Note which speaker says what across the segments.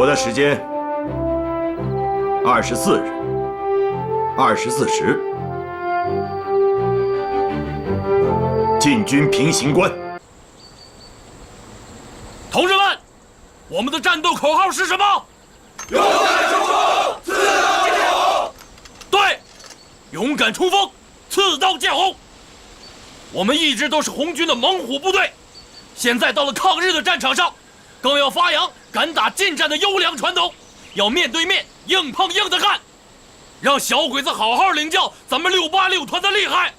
Speaker 1: 我的时间24日24时，进军平型关。
Speaker 2: 同志们，我们的战斗口号是什么？
Speaker 3: 勇敢冲锋，刺刀见红。
Speaker 2: 对，勇敢冲锋，刺刀见红。我们一直都是红军的猛虎部队，现在到了抗日的战场上，更要发扬敢打近战的优良传统，要面对面硬碰硬的干，让小鬼子好好领教咱们686团的厉害。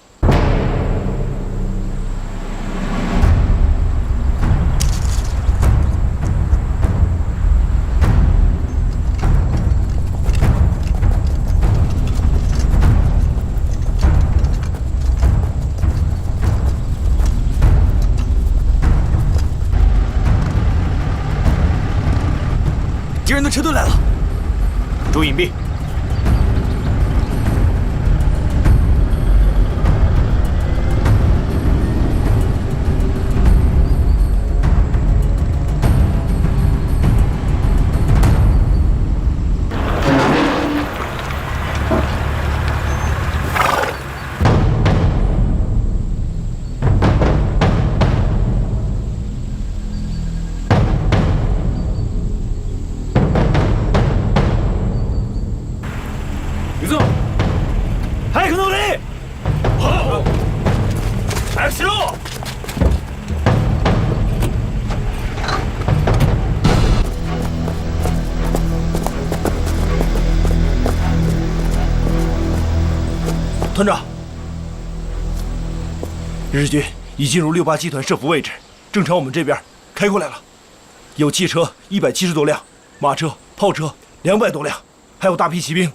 Speaker 4: 敌人的车队来了，
Speaker 1: 注意隐蔽。
Speaker 4: 李总，还可努力！
Speaker 2: 好，开始喽！
Speaker 4: 团长，日军已进入68集团设伏位置，正朝我们这边开过来了。有汽车170多辆，马车、炮车200多辆，还有大批骑兵。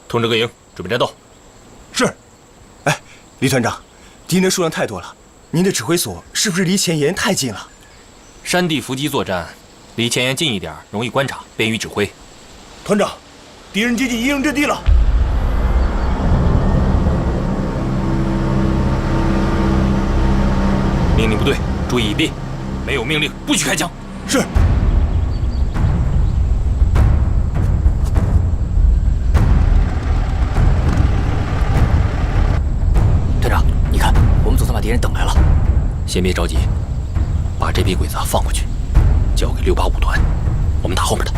Speaker 2: 通知各营准备战斗。
Speaker 4: 是。
Speaker 5: 哎，李团长，敌人的数量太多了，您的指挥所是不是离前沿太近了？
Speaker 6: 山地伏击作战，离前沿近一点，容易观察，便于指挥。
Speaker 4: 团长，敌人接近一营阵地了。
Speaker 6: 命令部队注意隐蔽，没有命令不许开枪。
Speaker 4: 是。
Speaker 7: 团长，你看，我们总算把敌人等来了。
Speaker 6: 先别着急，把这批鬼子放回去，交给685团，我们打后面的。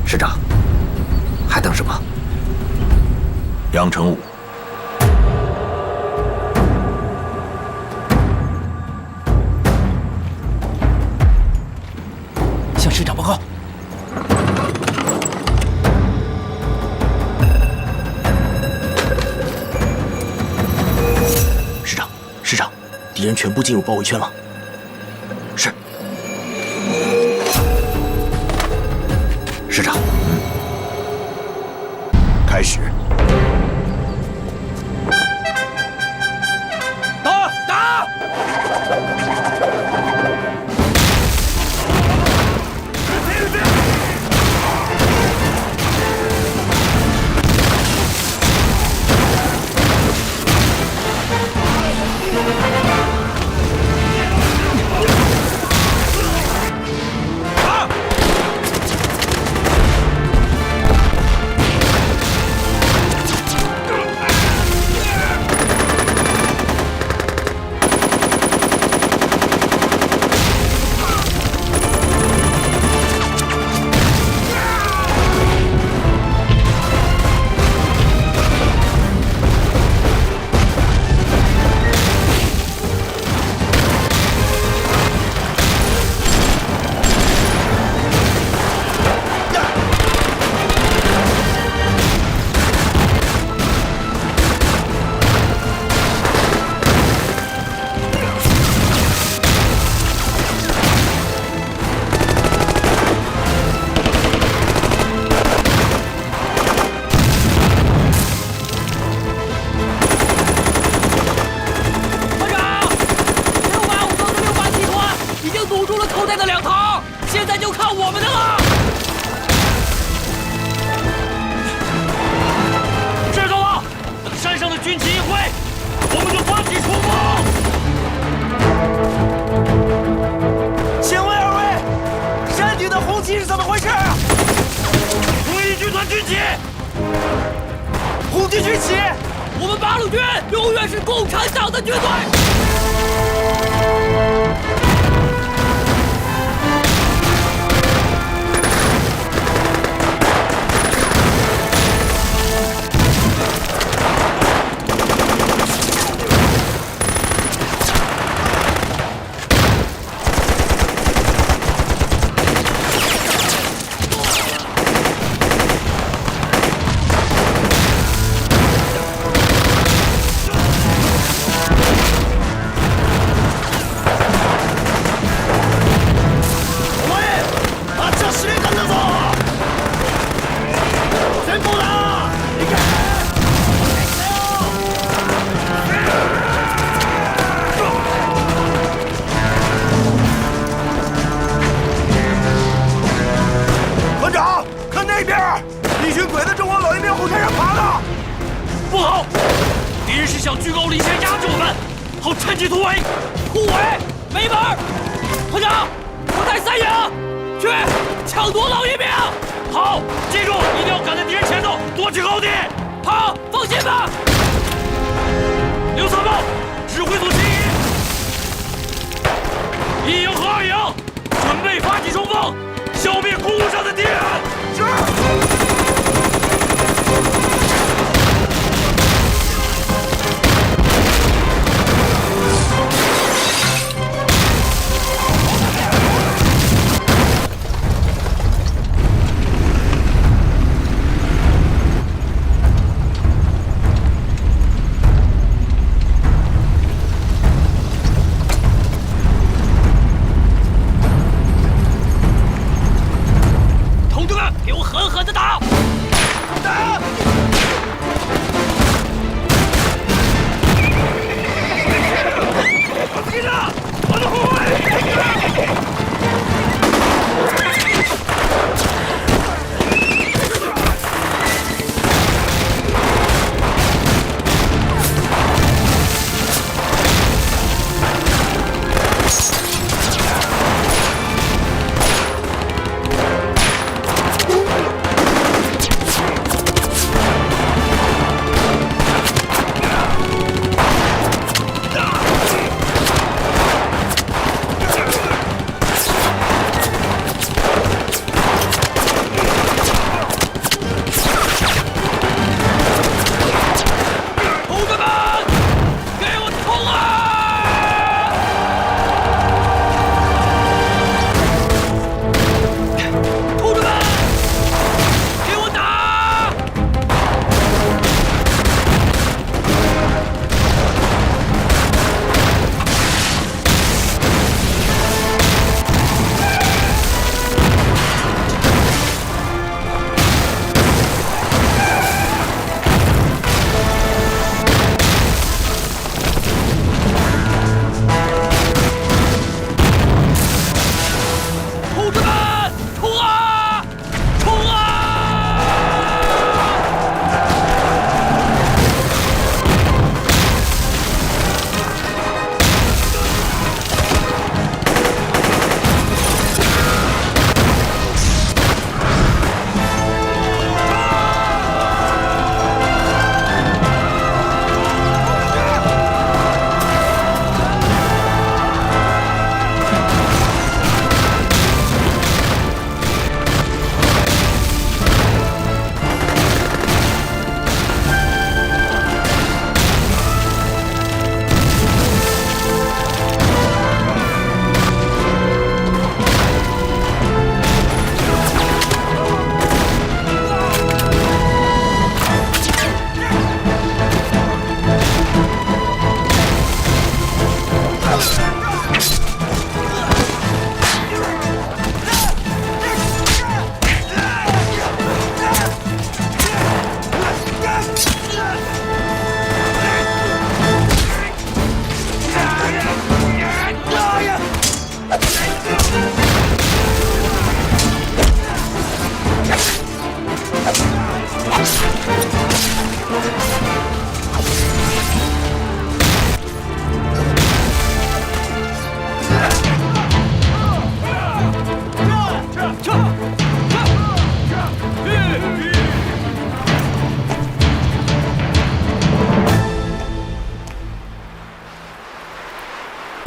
Speaker 7: 师长，还等什么？
Speaker 1: 杨成武，
Speaker 7: 向师长报告。师长，敌人全部进入包围圈了。是。师长，
Speaker 1: 开始。
Speaker 2: 打！冲锋！
Speaker 4: 请问二位，山顶的红旗是怎么回事？
Speaker 2: 红衣军团军旗，
Speaker 4: 红旗军旗，
Speaker 2: 我们八路军永远是共产党的军队。
Speaker 4: 团长，看那边，一群鬼子正往老爷庙后山上爬呢。
Speaker 2: 不好，敌人是想居高临下压制我们，好趁机突围。突围，没门儿！团长，我带三营去抢夺老爷庙。好，记住，一定要赶在敌人前头，夺取高地。好，放心吧。刘参谋，指挥所其一，一营和二营准备发起冲锋，消灭公路上的敌人。是。同志们，给我狠狠的打！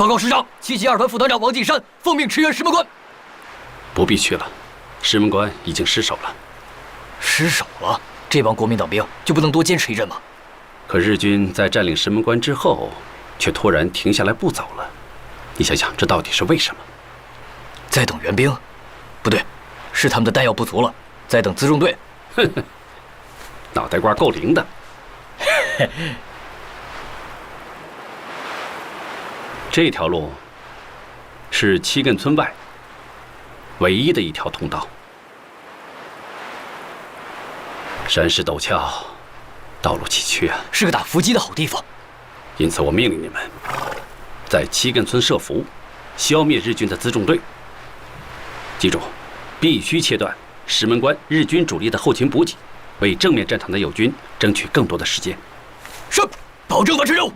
Speaker 7: 告师长，7期2团副团长王进山奉命驰援石门关。
Speaker 8: 不必去了，石门关已经失守了。
Speaker 7: 失守了，这帮国民党兵就不能多坚持一阵吗？
Speaker 8: 可日军在占领石门关之后，却突然停下来不走了。你想想，这到底是为什么？
Speaker 7: 在等援兵？不对，是他们的弹药不足了，在等辎重队。
Speaker 8: 哼哼，脑袋瓜够灵的。这条路是七亘村外唯一的一条通道，山势陡峭，道路崎岖啊，
Speaker 7: 是个打伏击的好地方。
Speaker 8: 因此，我命令你们在七亘村设伏，消灭日军的辎重队。记住，必须切断石门关日军主力的后勤补给，为正面战场的友军争取更多的时间。
Speaker 7: 是，保证完成任务。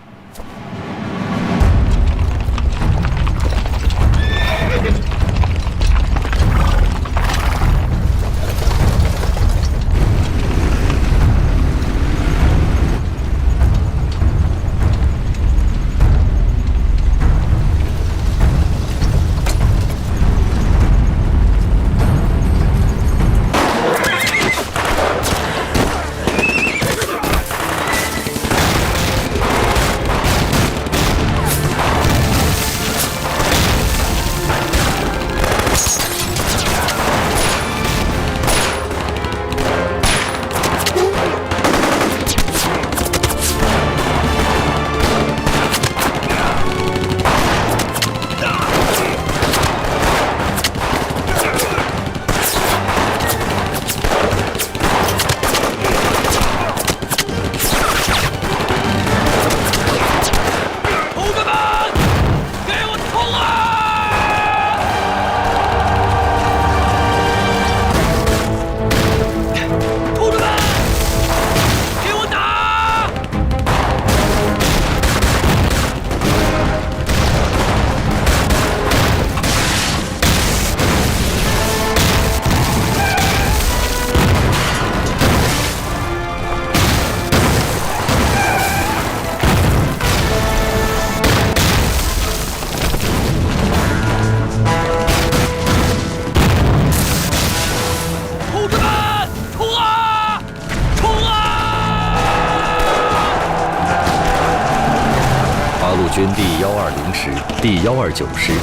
Speaker 9: 军第120师、第129师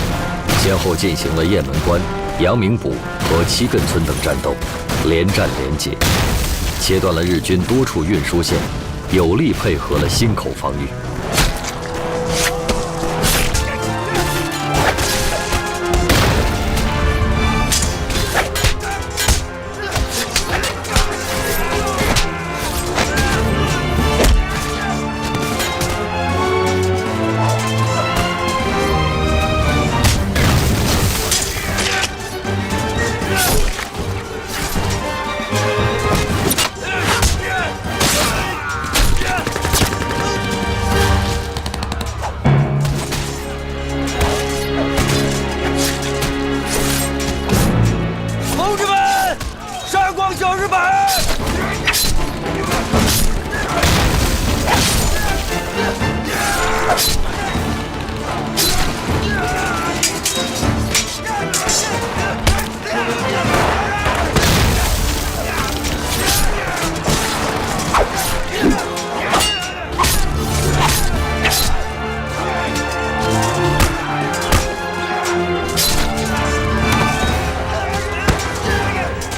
Speaker 9: 先后进行了雁门关、阳明堡和七亘村等战斗，连战连捷，切断了日军多处运输线，有力配合了忻口防御。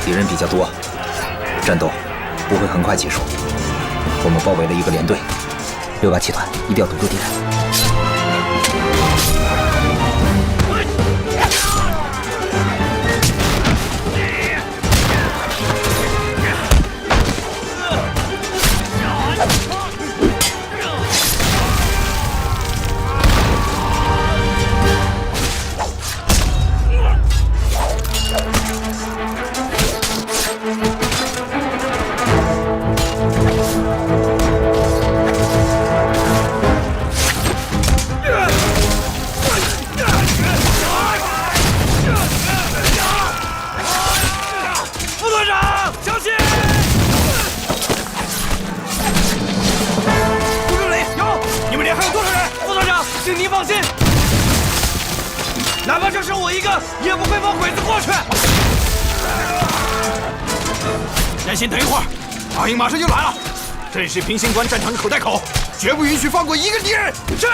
Speaker 10: 敌人比较多，战斗不会很快结束。我们包围了一个连队，687团一定要堵住敌人。
Speaker 4: 哪怕就剩我一个，也不会放鬼子过去。
Speaker 1: 先行等一会儿，大营马上就来了，这是平型关战场口袋口，绝不允许放过一个敌人。是。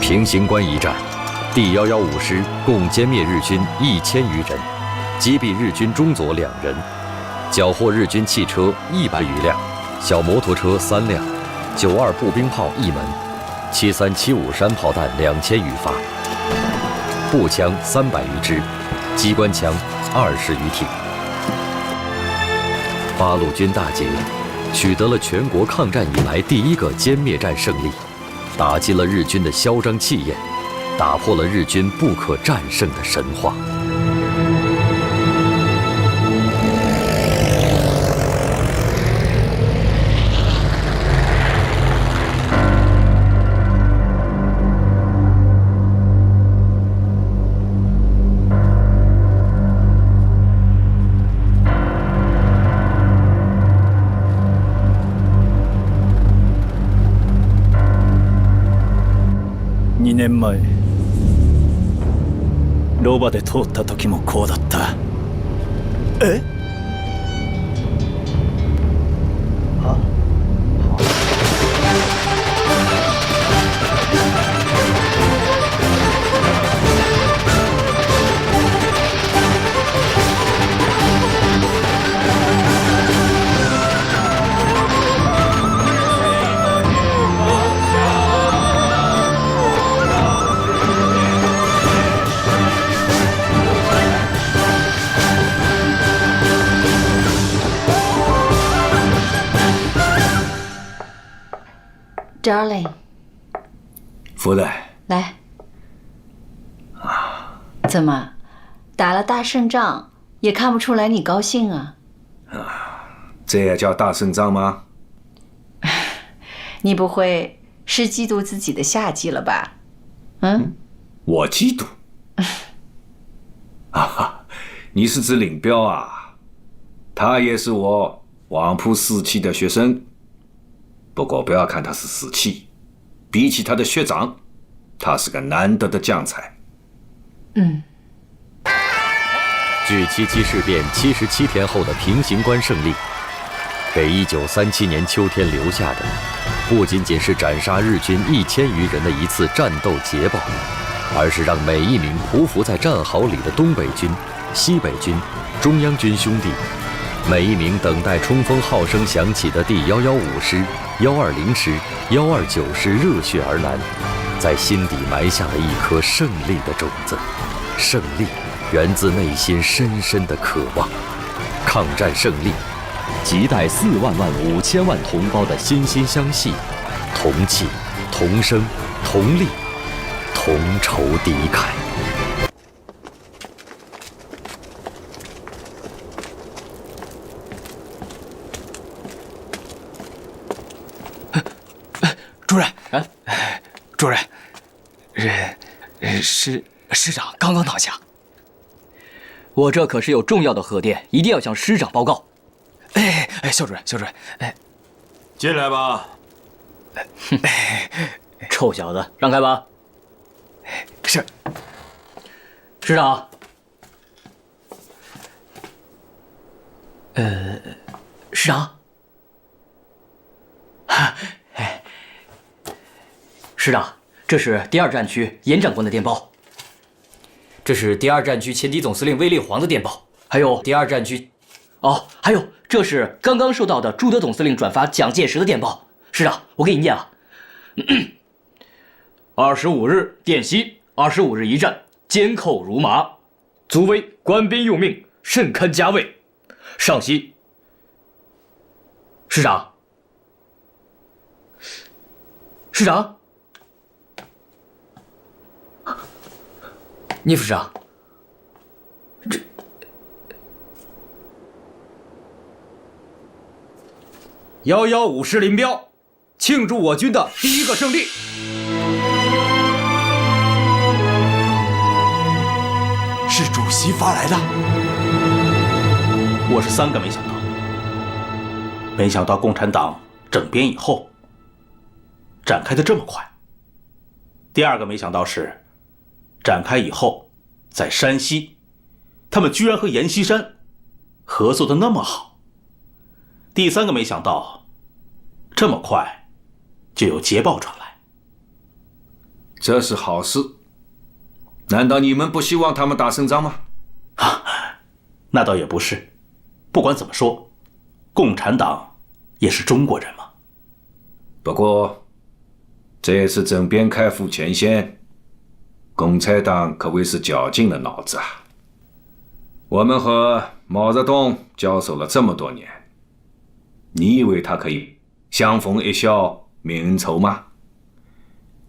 Speaker 9: 平型关一战，第115师共歼灭日军1000余人，击毙日军中佐2人，缴获日军汽车100余辆，小摩托车3辆，92步兵炮1门，7375山炮弹2000余发，步枪300余支，机关枪20余挺。八路军大捷，取得了全国抗战以来第一个歼灭战胜利，打击了日军的嚣张气焰，打破了日军不可战胜的神话。
Speaker 11: 2年前ロバで通った時もこうだった。え？
Speaker 12: ，Darling，
Speaker 4: 夫人，
Speaker 12: 来。怎么，打了大胜仗也看不出来你高兴啊？
Speaker 4: 这也叫大胜仗吗？
Speaker 12: 你不会是嫉妒自己的下级了吧？
Speaker 4: 我嫉妒。你是指领彪啊？他也是我黄埔4期的学生，不过不要看他是4期，比起他的学长，他是个难得的将才。
Speaker 9: 距七七事变77天后的平型关胜利，给1937年秋天留下的，不仅仅是斩杀日军1000余人的一次战斗捷报，而是让每一名匍匐在战壕里的东北军、西北军、中央军兄弟，每一名等待冲锋号声响起的第115师、120师、129师热血而南，在心底埋下了一颗胜利的种子。胜利源自内心深深的渴望。抗战胜利，亟待4万万5千万同胞的心心相系，同气、同声、同力、同仇敌忾。
Speaker 10: 主任，主任，师长刚刚到下。
Speaker 7: 我这可是有重要的贺电，一定要向师长报告。
Speaker 10: 肖主任，
Speaker 1: 进来吧。
Speaker 7: 臭小子，让开吧。
Speaker 10: 是。
Speaker 7: 师长。师长。师长，这是第2战区严长官的电报。这是第2战区前敌总司令卫立煌的电报，还有第2战区，还有这是刚刚收到的朱德总司令转发蒋介石的电报。师长，我给你念啊。25日电西，25日一战，监寇如麻，卒为官兵用命，甚堪加慰。上西。师长。师长。聂副师长，115
Speaker 1: 师林彪庆祝我军的第1个胜利。
Speaker 5: 是主席发来的。
Speaker 1: 我是3个没想到，没想到共产党整编以后展开的这么快。第2个没想到是展开以后，在山西，他们居然和阎锡山合作的那么好。第3个没想到，这么快就有捷报传来。
Speaker 4: 这是好事。难道你们不希望他们打胜仗吗？
Speaker 1: 那倒也不是。不管怎么说，共产党也是中国人嘛。
Speaker 4: 不过，这次整编开赴前线，共产党可谓是绞尽了脑子啊！我们和毛泽东交手了这么多年，你以为他可以相逢一笑泯恩仇吗？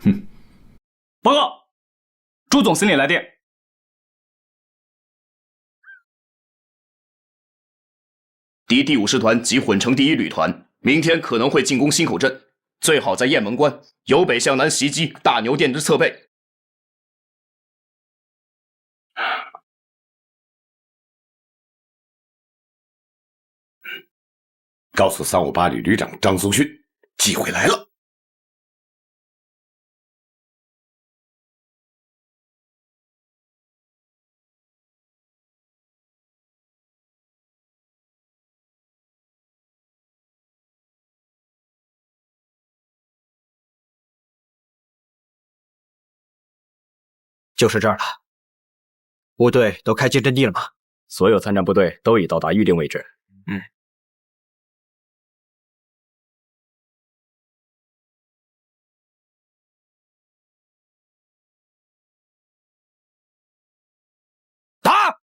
Speaker 4: 哼！
Speaker 13: 报告，朱总司令来电。敌第5师团及混成第1旅团，明天可能会进攻新口镇，最好在雁门关由北向南袭击大牛店之侧背。
Speaker 14: 告诉358旅旅长张松勋，机会来了。
Speaker 10: 就是这儿了。部队都开进阵地了吗？
Speaker 13: 所有参战部队都已到达预定位置。
Speaker 10: 打！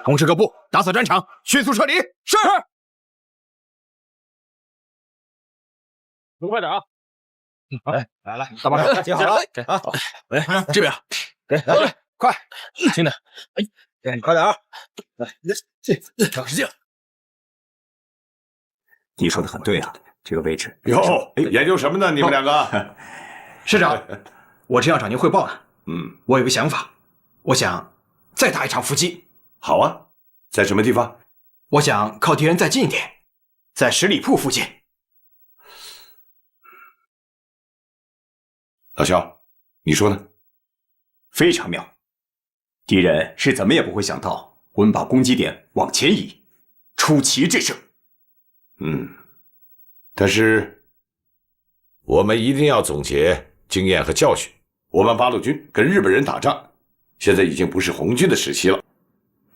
Speaker 15: 通知各部打扫战场，迅速撤离。是。
Speaker 2: 快点啊！
Speaker 15: 来，大马手接好了啊！喂，这边给，来，快，轻点，哎，快点啊！来，找时间。
Speaker 5: 你说的很对啊，这个位置。
Speaker 14: 哟，研究什么呢？你们两个？
Speaker 15: 师长，我正要找您汇报呢。我有个想法，我想再打一场伏击。
Speaker 14: 好啊，在什么地方？
Speaker 15: 我想靠敌人再近一点，在十里铺附近。
Speaker 14: 老肖，你说呢？
Speaker 5: 非常妙，敌人是怎么也不会想到我们把攻击点往前移，出奇制胜。
Speaker 14: 但是我们一定要总结经验和教训。我们八路军跟日本人打仗，现在已经不是红军的时期了。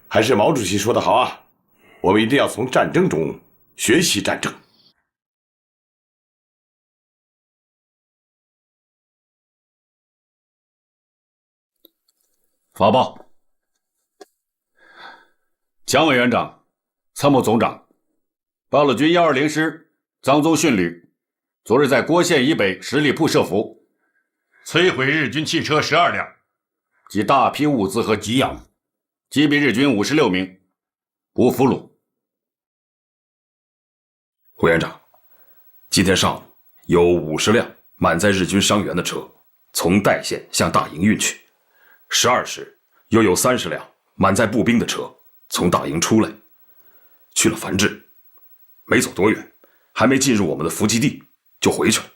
Speaker 14: 还是毛主席说的好啊，我们一定要从战争中学习战争。
Speaker 1: 发报，蒋委员长、参谋总长，八路军120师藏宗训旅昨日在郭县以北十里铺设伏，摧毁日军汽车12辆及大批物资和给养，击毙日军56名，无俘虏。
Speaker 16: 委员长，今天上午有50辆满载日军伤员的车从代县向大营运去，12时又有30辆满载步兵的车从大营出来，去了樊志，没走多远，还没进入我们的伏击地就回去了。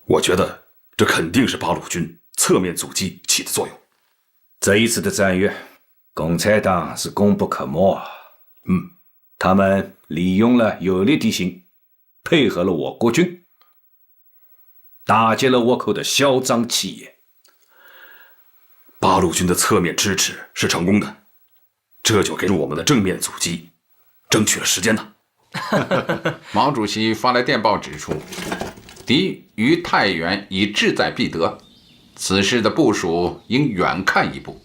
Speaker 16: 我觉得这肯定是八路军侧面阻击起的作用。
Speaker 4: 这一次的战役，共产党是功不可没啊。他们利用了有利地形，配合了我国军，打击了倭寇的嚣张气焰。
Speaker 16: 八路军的侧面支持是成功的，这就给我们的正面阻击争取了时间呢。
Speaker 17: 毛主席发来电报指出，敌于太原已志在必得，此事的部署应远看一步。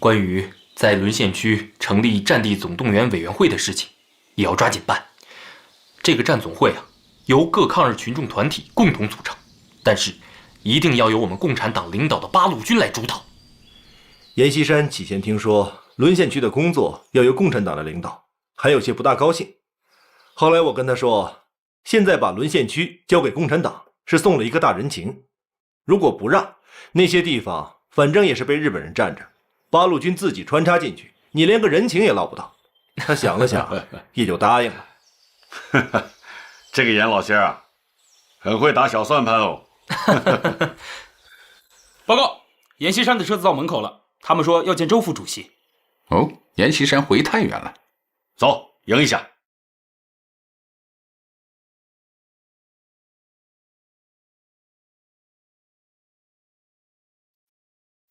Speaker 7: 关于在沦陷区成立战地总动员委员会的事情，也要抓紧办。这个战总会啊，由各抗日群众团体共同组成，但是一定要由我们共产党领导的八路军来主导。
Speaker 5: 阎锡山起先听说沦陷区的工作要由共产党来领导，还有些不大高兴。后来我跟他说，现在把沦陷区交给共产党是送了一个大人情，如果不让，那些地方反正也是被日本人占着，八路军自己穿插进去，你连个人情也捞不到。他想了想，也就答应了。
Speaker 14: 这个严老仙啊，很会打小算盘哦。
Speaker 18: 报告，阎锡山的车子到门口了，他们说要见周副主席。
Speaker 17: 哦，阎锡山回太原了，
Speaker 14: 走，迎一下。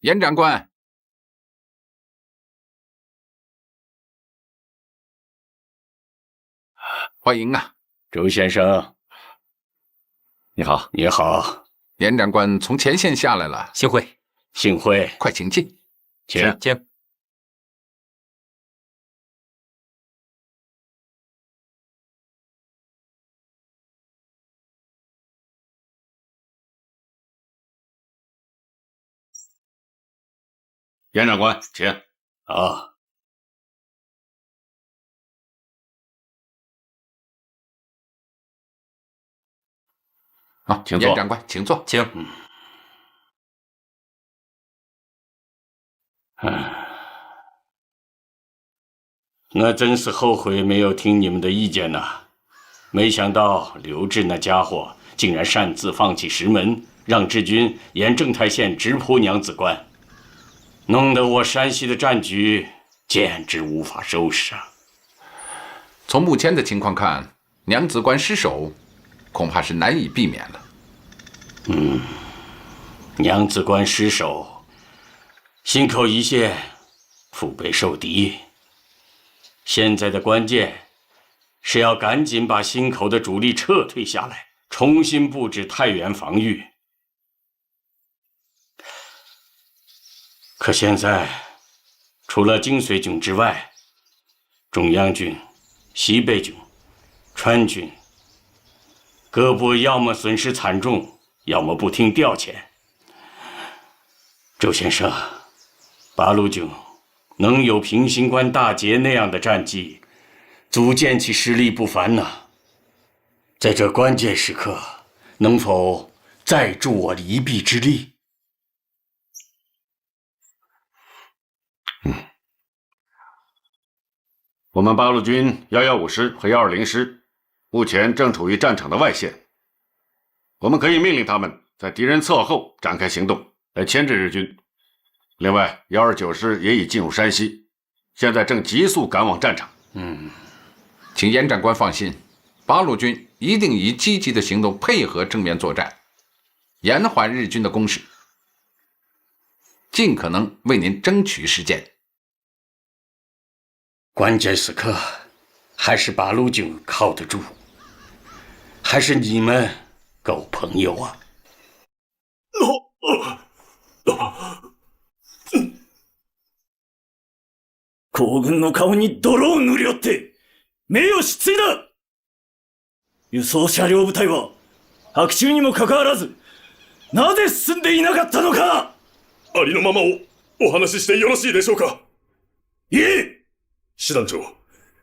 Speaker 17: 严长官，欢迎啊，
Speaker 8: 周先生。
Speaker 14: 你好，
Speaker 8: 你好。
Speaker 17: 严长官从前线下来了，
Speaker 7: 幸会，
Speaker 8: 幸会。
Speaker 17: 快请进，
Speaker 8: 请。
Speaker 14: 严长官，请。
Speaker 8: 啊。
Speaker 17: 好，
Speaker 14: 请坐。
Speaker 17: 严长官，请坐，
Speaker 7: 请。
Speaker 8: 那真是后悔没有听你们的意见呐！没想到刘志那家伙竟然擅自放弃石门，让志军沿正太线直扑娘子关，弄得我山西的战局简直无法收拾啊！
Speaker 17: 从目前的情况看，娘子关失守恐怕是难以避免了。
Speaker 8: 娘子关失守，忻口一线腹背受敌。现在的关键是要赶紧把忻口的主力撤退下来，重新布置太原防御。可现在，除了精髓军之外，中央军、西北军、川军各部要么损失惨重，要么不听调遣。周先生，八路军能有平型关大捷那样的战绩，足见其实力不凡呐。在这关键时刻，能否再助我一臂之力？
Speaker 14: 我们八路军115师和120师目前正处于战场的外线，我们可以命令他们在敌人侧后展开行动，来牵制日军。另外，129师也已进入山西，现在正急速赶往战场。
Speaker 17: 请严长官放心，八路军一定以积极的行动配合正面作战，延缓日军的攻势，尽可能为您争取时间。
Speaker 8: 关键时刻，还是八路军靠得住，还是你们够朋友啊！
Speaker 11: 皇軍の顔に泥を塗り寄って名誉失墜だ。輸送車両部隊は白昼にもかかわらずなぜ進んでいなかったのか。
Speaker 19: ありのままをお話ししてよろしいでしょうか。
Speaker 11: いえ、
Speaker 19: 師団長、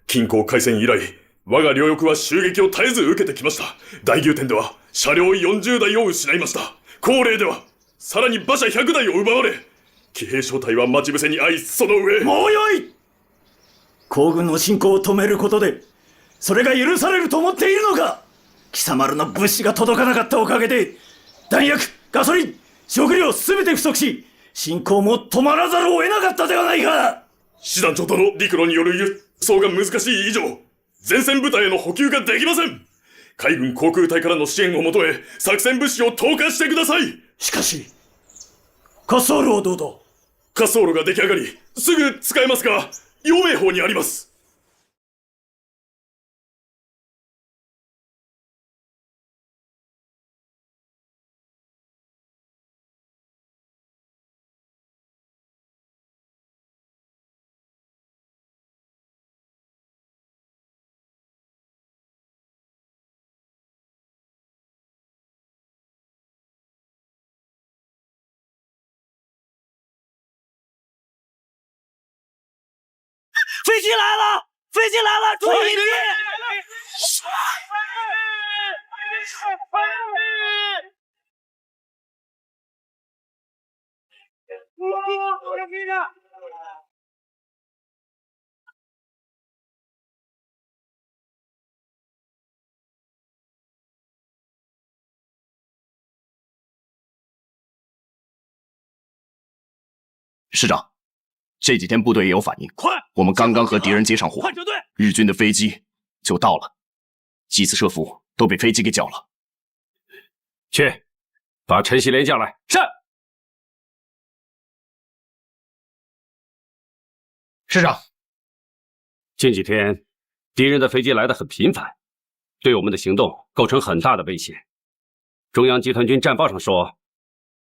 Speaker 19: 近郊開戦以来、我が両翼は襲撃を絶えず受けてきました。大牛店では車両40台を失いました。高麗ではさらに馬車100台を奪われ、騎兵小隊は待ち伏せに遭い、その上。
Speaker 11: もうよい。皇軍の侵攻を止めることでそれが許されると思っているのか。貴様らの物資が届かなかったおかげで弾薬、ガソリン、食料すべて不足し、侵攻も止まらざるを得なかったではないか。
Speaker 19: 師団長との陸路による輸送が難しい以上、前線部隊への補給ができません。海軍航空隊からの支援を求め、作戦物資を投下してください。
Speaker 11: しかし滑走路はどうだ。
Speaker 19: 滑走路が出来上がり、すぐ使えますが、陽明峰にあります。
Speaker 11: 飞机来了！飞机来了！注意点！
Speaker 13: 师长，这几天部队也有反应。快，我们刚刚和敌人接上火，
Speaker 11: 快撤退！
Speaker 13: 日军的飞机就到了，几次设伏都被飞机给搅了。
Speaker 8: 去，把陈锡联叫来。
Speaker 18: 是。师长，
Speaker 8: 近几天敌人的飞机来得很频繁，对我们的行动构成很大的威胁。中央集团军战报上说，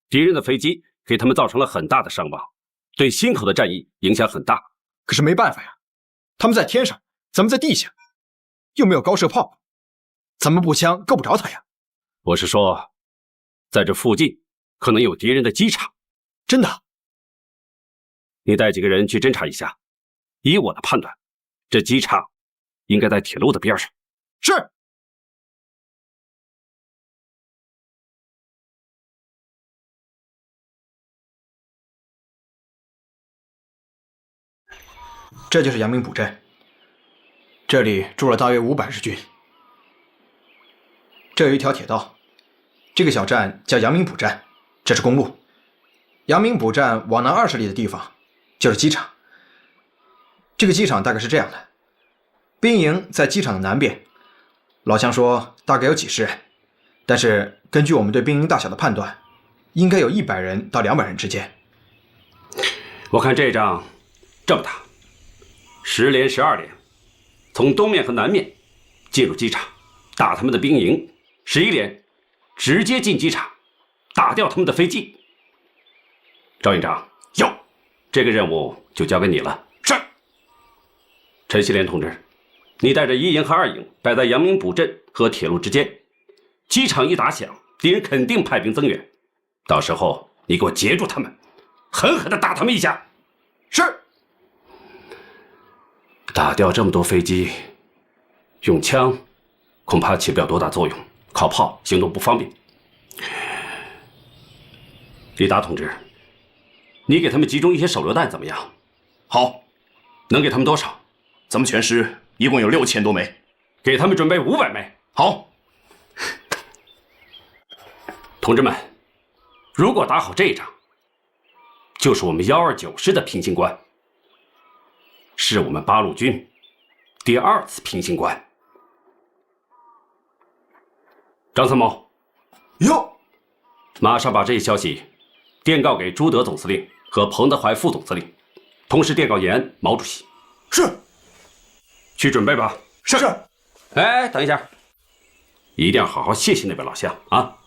Speaker 8: 敌人的飞机给他们造成了很大的伤亡，对忻口的战役影响很大。
Speaker 15: 可是没办法呀，他们在天上，咱们在地下，又没有高射炮，咱们步枪够不着他呀。
Speaker 8: 我是说，在这附近可能有敌人的机场。
Speaker 15: 真的？
Speaker 8: 你带几个人去侦查一下。以我的判断，这机场应该在铁路的边上。
Speaker 15: 是。这就是阳明堡镇，这里住了大约500日军。这有一条铁道，这个小站叫阳明堡站，这是公路。阳明堡站往南20里的地方就是机场。这个机场大概是这样的，兵营在机场的南边，老乡说大概有几十人，但是根据我们对兵营大小的判断，应该有100人到200人之间。
Speaker 8: 我看这仗这么打，10连12连，从东面和南面进入机场，打他们的兵营；11连直接进机场，打掉他们的飞机。赵营长，有，这个任务就交给你了。是。陈锡联同志，你带着1营和2营摆在阳明堡镇和铁路之间，机场一打响，敌人肯定派兵增援，到时候你给我截住他们，狠狠地打他们一下。
Speaker 15: 是。
Speaker 8: 打掉这么多飞机，用枪恐怕起不了多大作用，靠炮行动不方便。李达同志，你给他们集中一些手榴弹怎么样？
Speaker 13: 好。
Speaker 8: 能给他们多少？
Speaker 13: 咱们全师一共有6000多枚，
Speaker 8: 给他们准备500枚。
Speaker 13: 好。
Speaker 8: 同志们，如果打好这一仗，就是我们129师的平型关，是我们八路军第2次平型关。张参谋，
Speaker 15: 有，
Speaker 8: 马上把这一消息电告给朱德总司令和彭德怀副总司令，同时电告延安毛主席。
Speaker 15: 是。
Speaker 8: 去准备吧。
Speaker 15: 是。
Speaker 8: 哎，等一下，一定要好好谢谢那位老乡啊！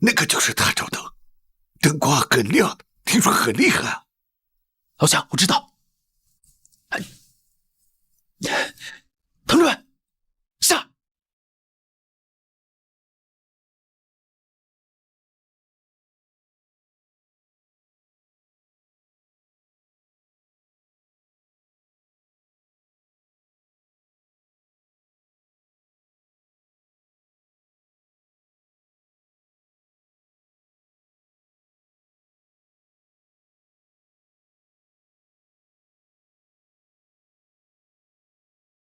Speaker 20: 那个就是探照灯，灯光很亮的，听说很厉害啊。
Speaker 6: 老乡，我知道。同志们，下！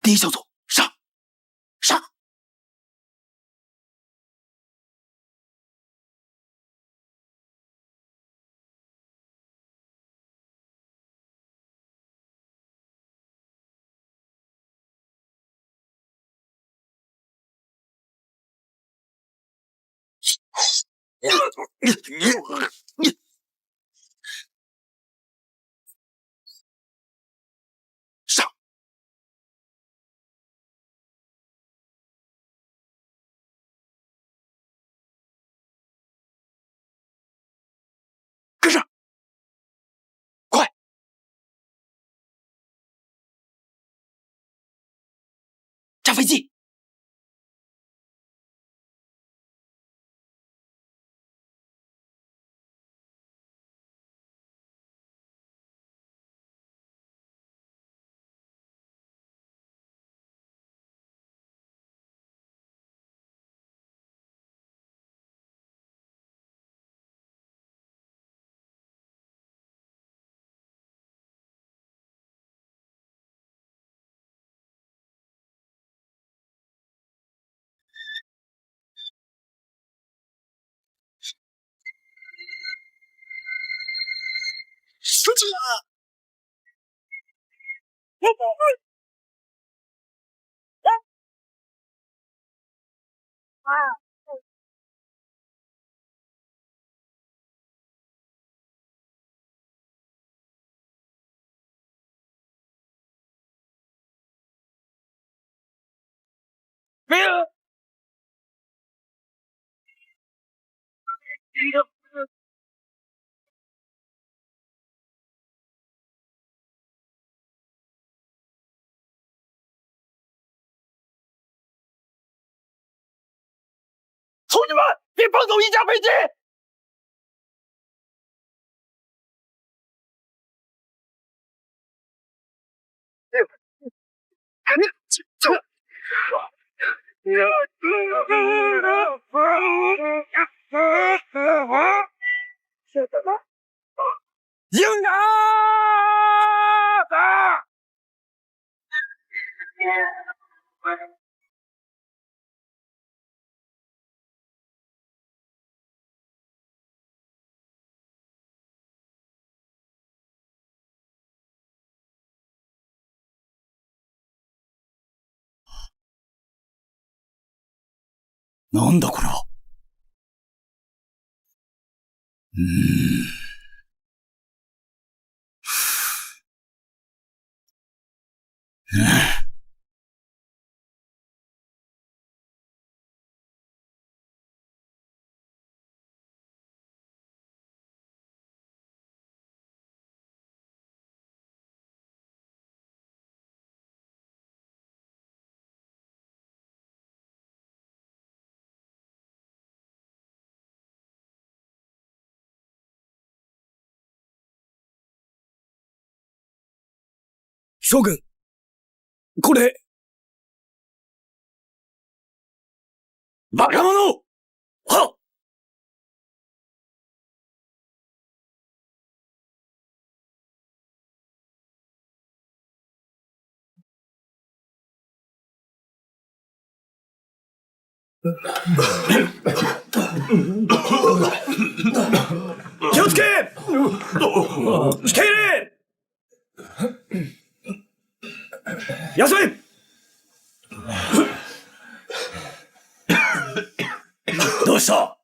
Speaker 6: 第一小组上，上！上！跟上！快！炸飞机！
Speaker 20: 出去啊！
Speaker 3: 兄弟们，别放走一架飞机！赢啊！
Speaker 11: なんだこれは。将軍、これ。バカ者！はっ！気をつけ！引け入れ！休め！どうした？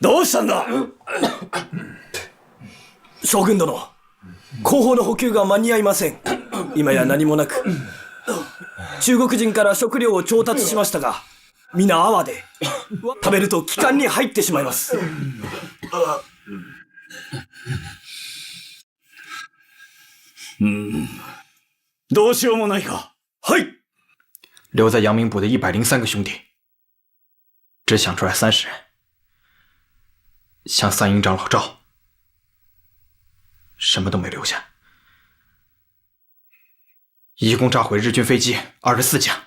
Speaker 11: どうしたんだ？将軍殿、後方の補給が間に合いません。今や何もなく、中国人から食料を調達しましたが、皆泡で食べると気管に入ってしまいます。どうしようもないか。はい。
Speaker 15: 留在阳明堡的103个兄弟，只想出来30人，向三营长老赵，什么都没留下，一共炸毁日军飞机24架。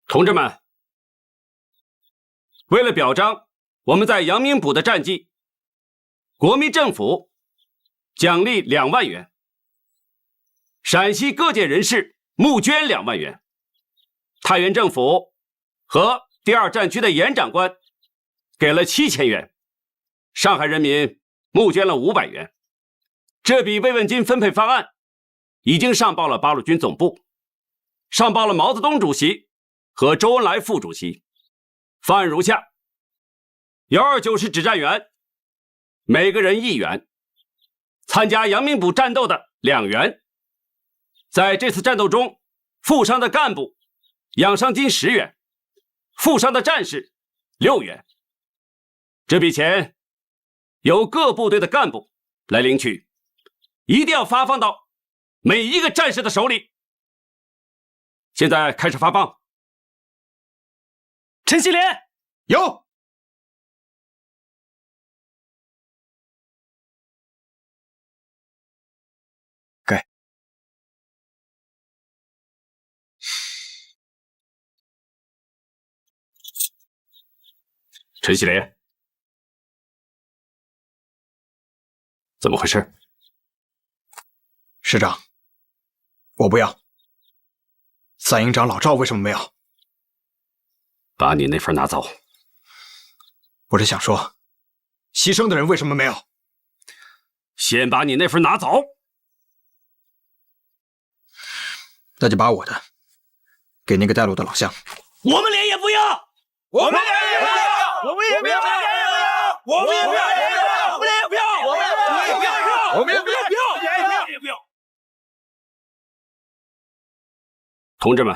Speaker 8: 同志们，为了表彰我们在阳明堡的战绩，国民政府奖励2万元，陕西各界人士募捐2万元，太原政府和第2战区的严长官给了7000元，上海人民募捐了500元。这笔慰问金分配方案已经上报了八路军总部，上报了毛泽东主席和周恩来副主席。方案如下：129师指战员每个人1元，参加阳明堡战斗的2元，在这次战斗中负伤的干部养伤金10元，负伤的战士6元。这笔钱由各部队的干部来领取，一定要发放到每一个战士的手里。现在开始发放。陈锡联有。
Speaker 15: 给。
Speaker 8: 陈锡联，怎么回事？
Speaker 15: 师长，我不要。三营长老赵为什么没有？
Speaker 8: 把你那份拿走。
Speaker 15: 我是想说，牺牲的人为什么没有？
Speaker 8: 先把你那份拿走。
Speaker 15: 那就把我的给那个带路的老乡。
Speaker 11: 我们连也不要，我们连也不要，我们也不要，我们也不要，我们也不要，我们也不要，我们也不要，我们也不要。
Speaker 8: 同志们，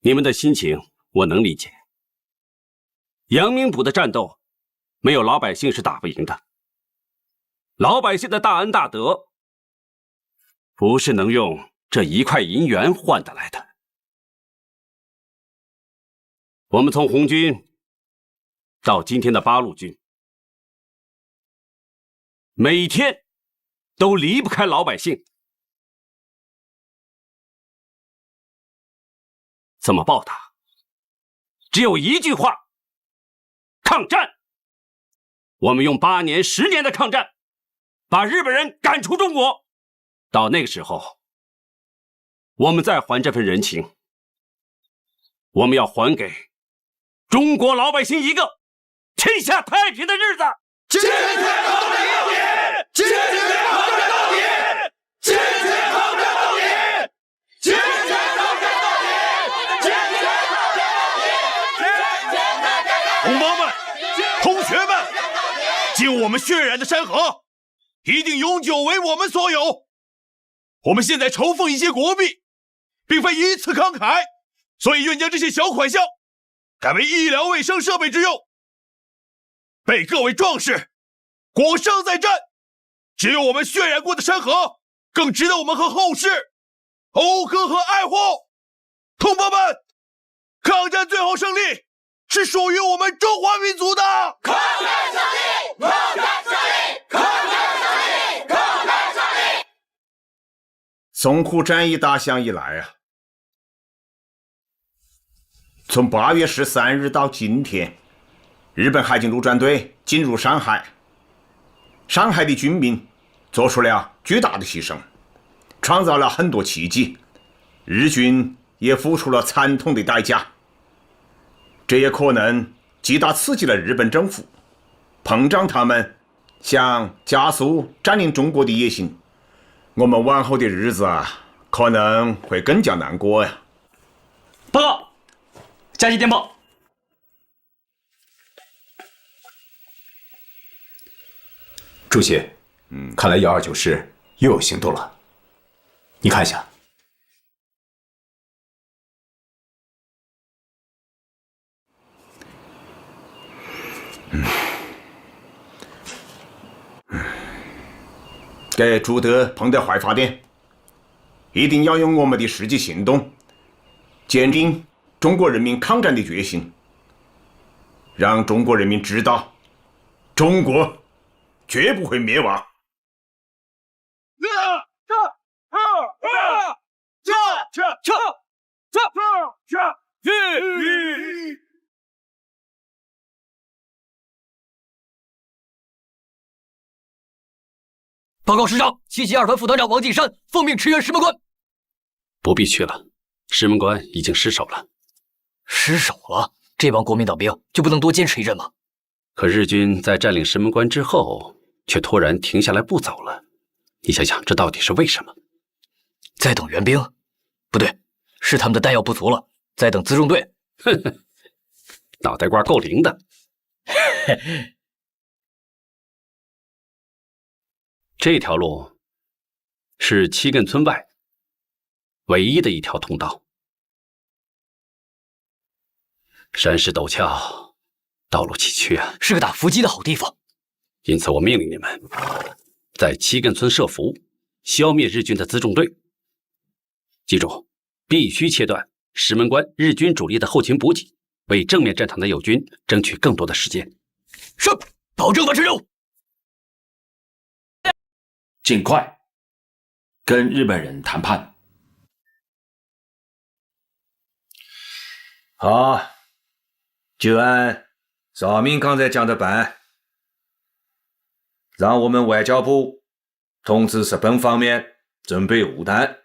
Speaker 8: 你们的心情我能理解。阳明堡的战斗，没有老百姓是打不赢的。老百姓的大恩大德，不是能用这1块银元换得来的。我们从红军到今天的八路军，每天都离不开老百姓。怎么报答？只有一句话：抗战！我们用8年、10年的抗战，把日本人赶出中国。到那个时候，我们再还这份人情。我们要还给中国老百姓一个天下太平的日子。
Speaker 11: 坚决抗战到底！坚决抗战到底！坚决抗战到底！坚决抗战到底！坚决抗战到底！同胞们，同学们，敬我们血染的山河，一定永久为我们所有。我们现在筹奉一些国币，并非一次慷慨，所以愿将这些小款项改为医疗卫生设备之用。备各位壮士，国殇在战，只有我们血染过的山河，更值得我们和后世讴歌和爱护。同胞们，抗战最后胜利是属于我们中华民族的。抗战胜利！抗战胜利！抗战胜利！抗战胜利！
Speaker 21: 淞沪战役打响以来啊，从8月13日到今天，日本海军陆战队进入上海，上海的军民做出了巨大的牺牲，创造了很多奇迹，日军也付出了惨痛的代价。这也可能极大刺激了日本政府，膨胀他们想加速占领中国的野心。我们往后的日子啊，可能会更加难过呀。
Speaker 7: 报告，加急电报。
Speaker 22: 主席，看来129师又有行动了。你看一下。
Speaker 21: 给朱德、彭德怀发电，一定要用我们的实际行动，坚定中国人民抗战的决心，让中国人民知道，中国绝不会灭亡。
Speaker 7: 报告师长，772团副团长王进山奉命驰援石门关。
Speaker 8: 不必去了，石门关已经失守了。
Speaker 7: 失守了？这帮国民党兵就不能多坚持一阵吗？
Speaker 8: 可日军在占领石门关之后，却突然停下来不走了。你想想，这到底是为什么？
Speaker 7: 在等援兵？不对，是他们的弹药不足了，在等辎重队。
Speaker 8: 哼哼，脑袋瓜够灵的。这条路是七亘村外唯一的一条通道，山势陡峭，道路崎岖啊，
Speaker 7: 是个打伏击的好地方。
Speaker 8: 因此，我命令你们在七亘村设伏，消灭日军的辎重队。记住，必须切断石门关日军主力的后勤补给，为正面战场的友军争取更多的时间。
Speaker 7: 是，保证完成任务。
Speaker 1: 尽快跟日本人谈判。
Speaker 21: 好，就按
Speaker 4: 邵明刚才讲的办，让我们外交部通知日本方面准备物弹。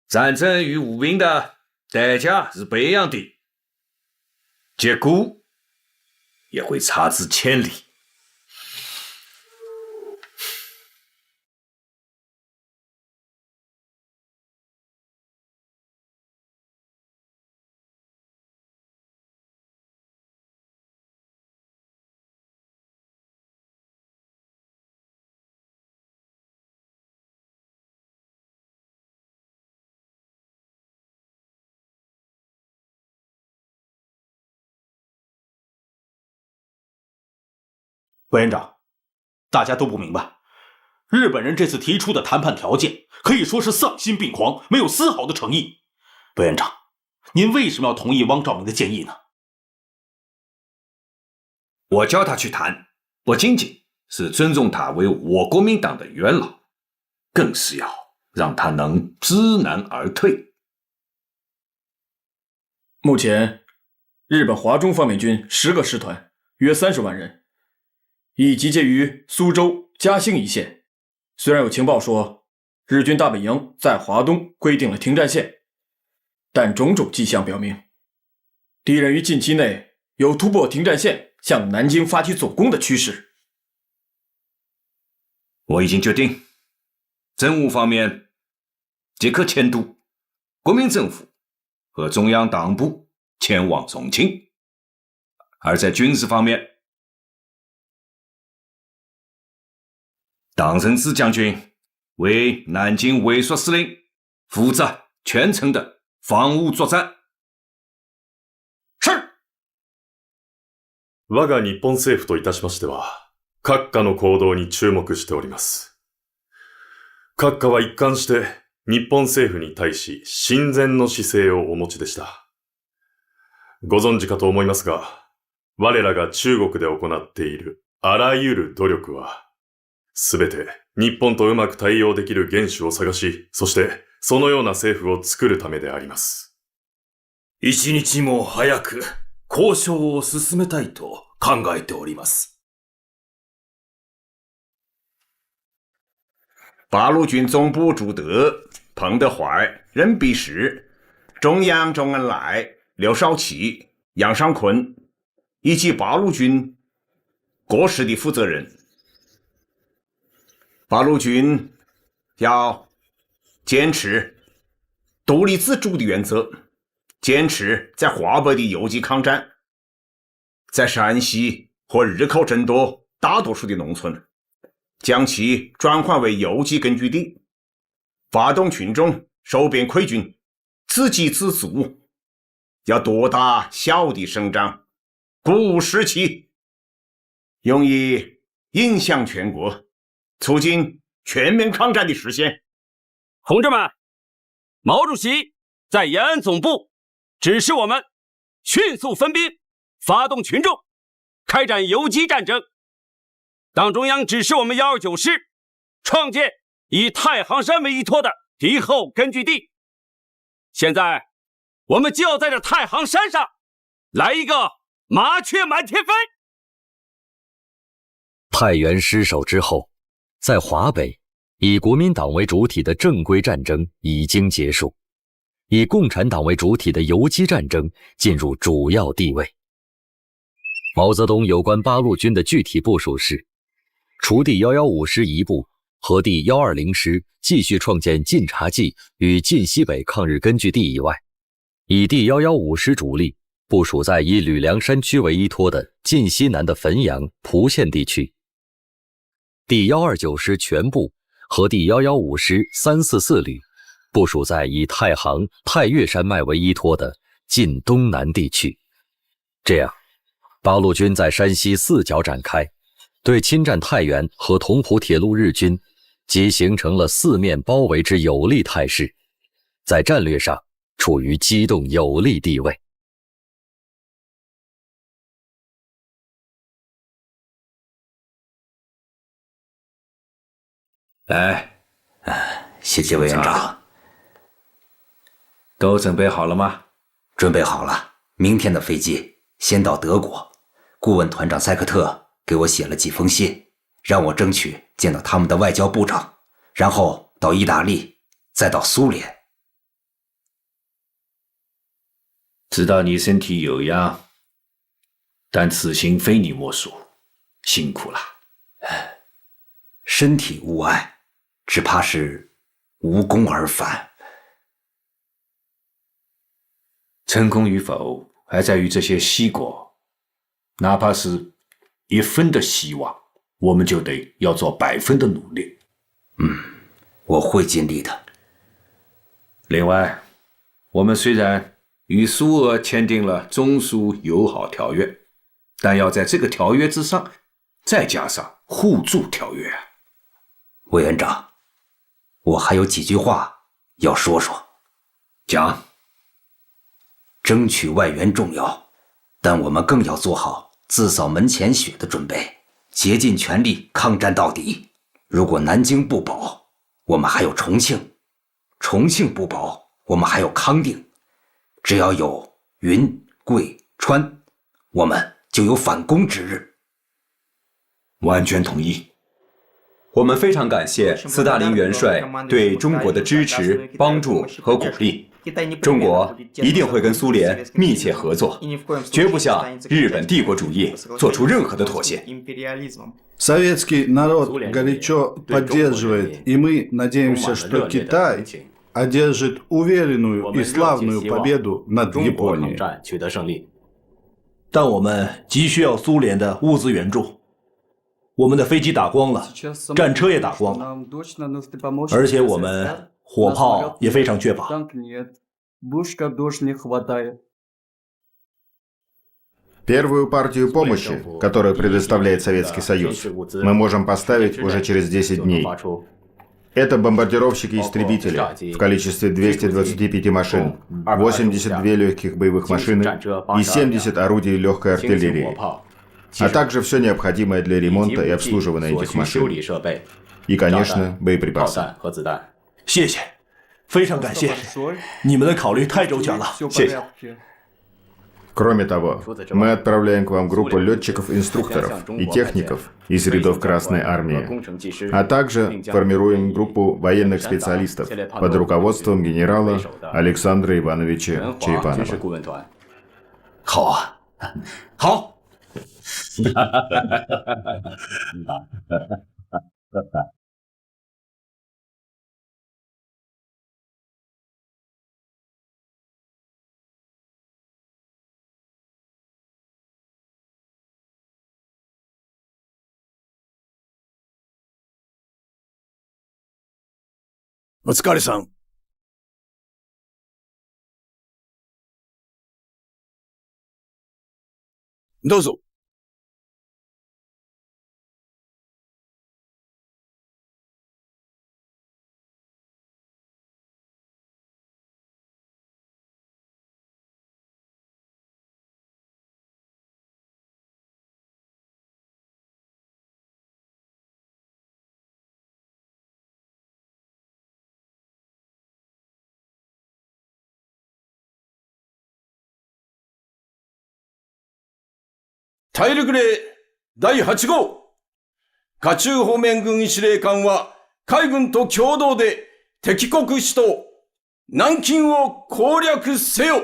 Speaker 4: 战争与无兵的代价是不一样的，结果也会差之千里。
Speaker 1: 委员长，大家都不明白，日本人这次提出的谈判条件可以说是丧心病狂，没有丝毫的诚意。委员长，您为什么要同意汪兆铭的建议呢？
Speaker 4: 我叫他去谈，不仅仅是尊重他为我国民党的元老，更是要让他能知难而退。
Speaker 9: 目前，日本华中方面军10个师团，约30万人，已集结于苏州、嘉兴一线。虽然有情报说日军大本营在华东规定了停战线，但种种迹象表明，敌人于近期内有突破停战线向南京发起总攻的趋势。
Speaker 4: 我已经决定，政务方面即刻迁都国民政府和中央党部前往重庆，而在军事方面，党仁志将军为南京卫戍司令，负责全程的防务作战。是。
Speaker 19: 我が日本政府といたしましては、閣下の行動に注目しております。閣下は一貫して日本政府に対し親善の姿勢をお持ちでした。ご存知かと思いますが、我らが中国で行っているあらゆる努力は、すべて日本とうまく対応できる元首を探し、そしてそのような政府を作るためであります。
Speaker 12: 一日も早く交渉を進めたいと考えております。
Speaker 21: 八路军总部朱德、彭德怀、任弼时、中央周恩来、刘少奇、杨尚昆以及八路军各师的负责人。八路军要坚持独立自主的原则，坚持在华北的游击抗战，在山西和日寇争夺大多数的农村，将其转换为游击根据地，发动群众收编溃军，自给自足，要多打小的胜仗，鼓舞士气，用以影响全国，促进全面抗战的实现。
Speaker 8: 同志们，毛主席在延安总部指示我们迅速分兵，发动群众，开展游击战争。党中央指示我们129师创建以太行山为依托的敌后根据地。现在，我们就要在这太行山上来一个麻雀满天飞。
Speaker 23: 太原失守之后，在华北，以国民党为主体的正规战争已经结束，以共产党为主体的游击战争进入主要地位。毛泽东有关八路军的具体部署是：除第115师一部和第120师继续创建晋察冀与晋西北抗日根据地以外，以第115师主力部署在以吕梁山区为依托的晋西南的汾阳、蒲县地区。第129师全部和第115师344旅部署在以太行、太岳山脉为依托的晋东南地区。这样，八路军在山西4角展开，对侵占太原和同蒲铁路日军即形成了4面包围之有利态势，在战略上处于机动有利地位。
Speaker 4: 来，
Speaker 10: 谢谢委员长。
Speaker 4: 都准备好了吗？
Speaker 10: 准备好了，明天的飞机先到德国，顾问团长塞克特给我写了几封信，让我争取见到他们的外交部长，然后到意大利，再到苏联。
Speaker 4: 知道你身体有恙，但此行非你莫属，辛苦了。
Speaker 10: 身体无碍，只怕是无功而返。
Speaker 4: 成功与否，还在于这些西国，哪怕是1分的希望，我们就得要做100分的努力。
Speaker 10: 我会尽力的。
Speaker 4: 另外，我们虽然与苏俄签订了中苏友好条约，但要在这个条约之上再加上互助条约。
Speaker 10: 委员长，我还有几句话要说说。
Speaker 4: 讲。
Speaker 10: 争取外援重要，但我们更要做好自扫门前雪的准备，竭尽全力抗战到底。如果南京不保，我们还有重庆；重庆不保，我们还有康定。只要有云、贵、川，我们就有反攻之日。
Speaker 4: 完全同意。
Speaker 22: 我们非常感谢斯大林元帅对中国的支持、帮助和鼓励。中国一定会跟苏联密切合作，绝不向日本帝国主义做出任何的妥协。
Speaker 2: Советский народ горячо поддерживает, и мы надеемся, что Китай одержит уверенную и славную победу над Японией.
Speaker 1: 但我们急需要苏联的物资援助。我们的飞机打光了，战车也打光了，而且我们火炮也非常缺乏。
Speaker 21: Первую партию помощи, которую предоставляет Советский Союз, мы можем поставить уже через 10 дней. Это бомбардировщики-истребители в количестве 225 машин, 82 легких боевых машины и 70 орудий легкой артиллерии, а также все необходимое для ремонта и обслуживания этих машин. И, конечно, боеприпасы.
Speaker 1: 谢谢，非常感谢，你们的考虑太周全了，谢谢。
Speaker 21: Кроме того, мы отправляем к вам группу летчиков-инструкторов и техников из рядов Красной Армии, а также формируем группу военных специалистов под руководством генерала Александра Ивановича Черепанова.
Speaker 1: 好啊，好。
Speaker 11: お疲れさん。どうぞ。
Speaker 19: 大陸令第8号華中方面軍司令官は海軍と共同で敵国首都南京を攻略せよ。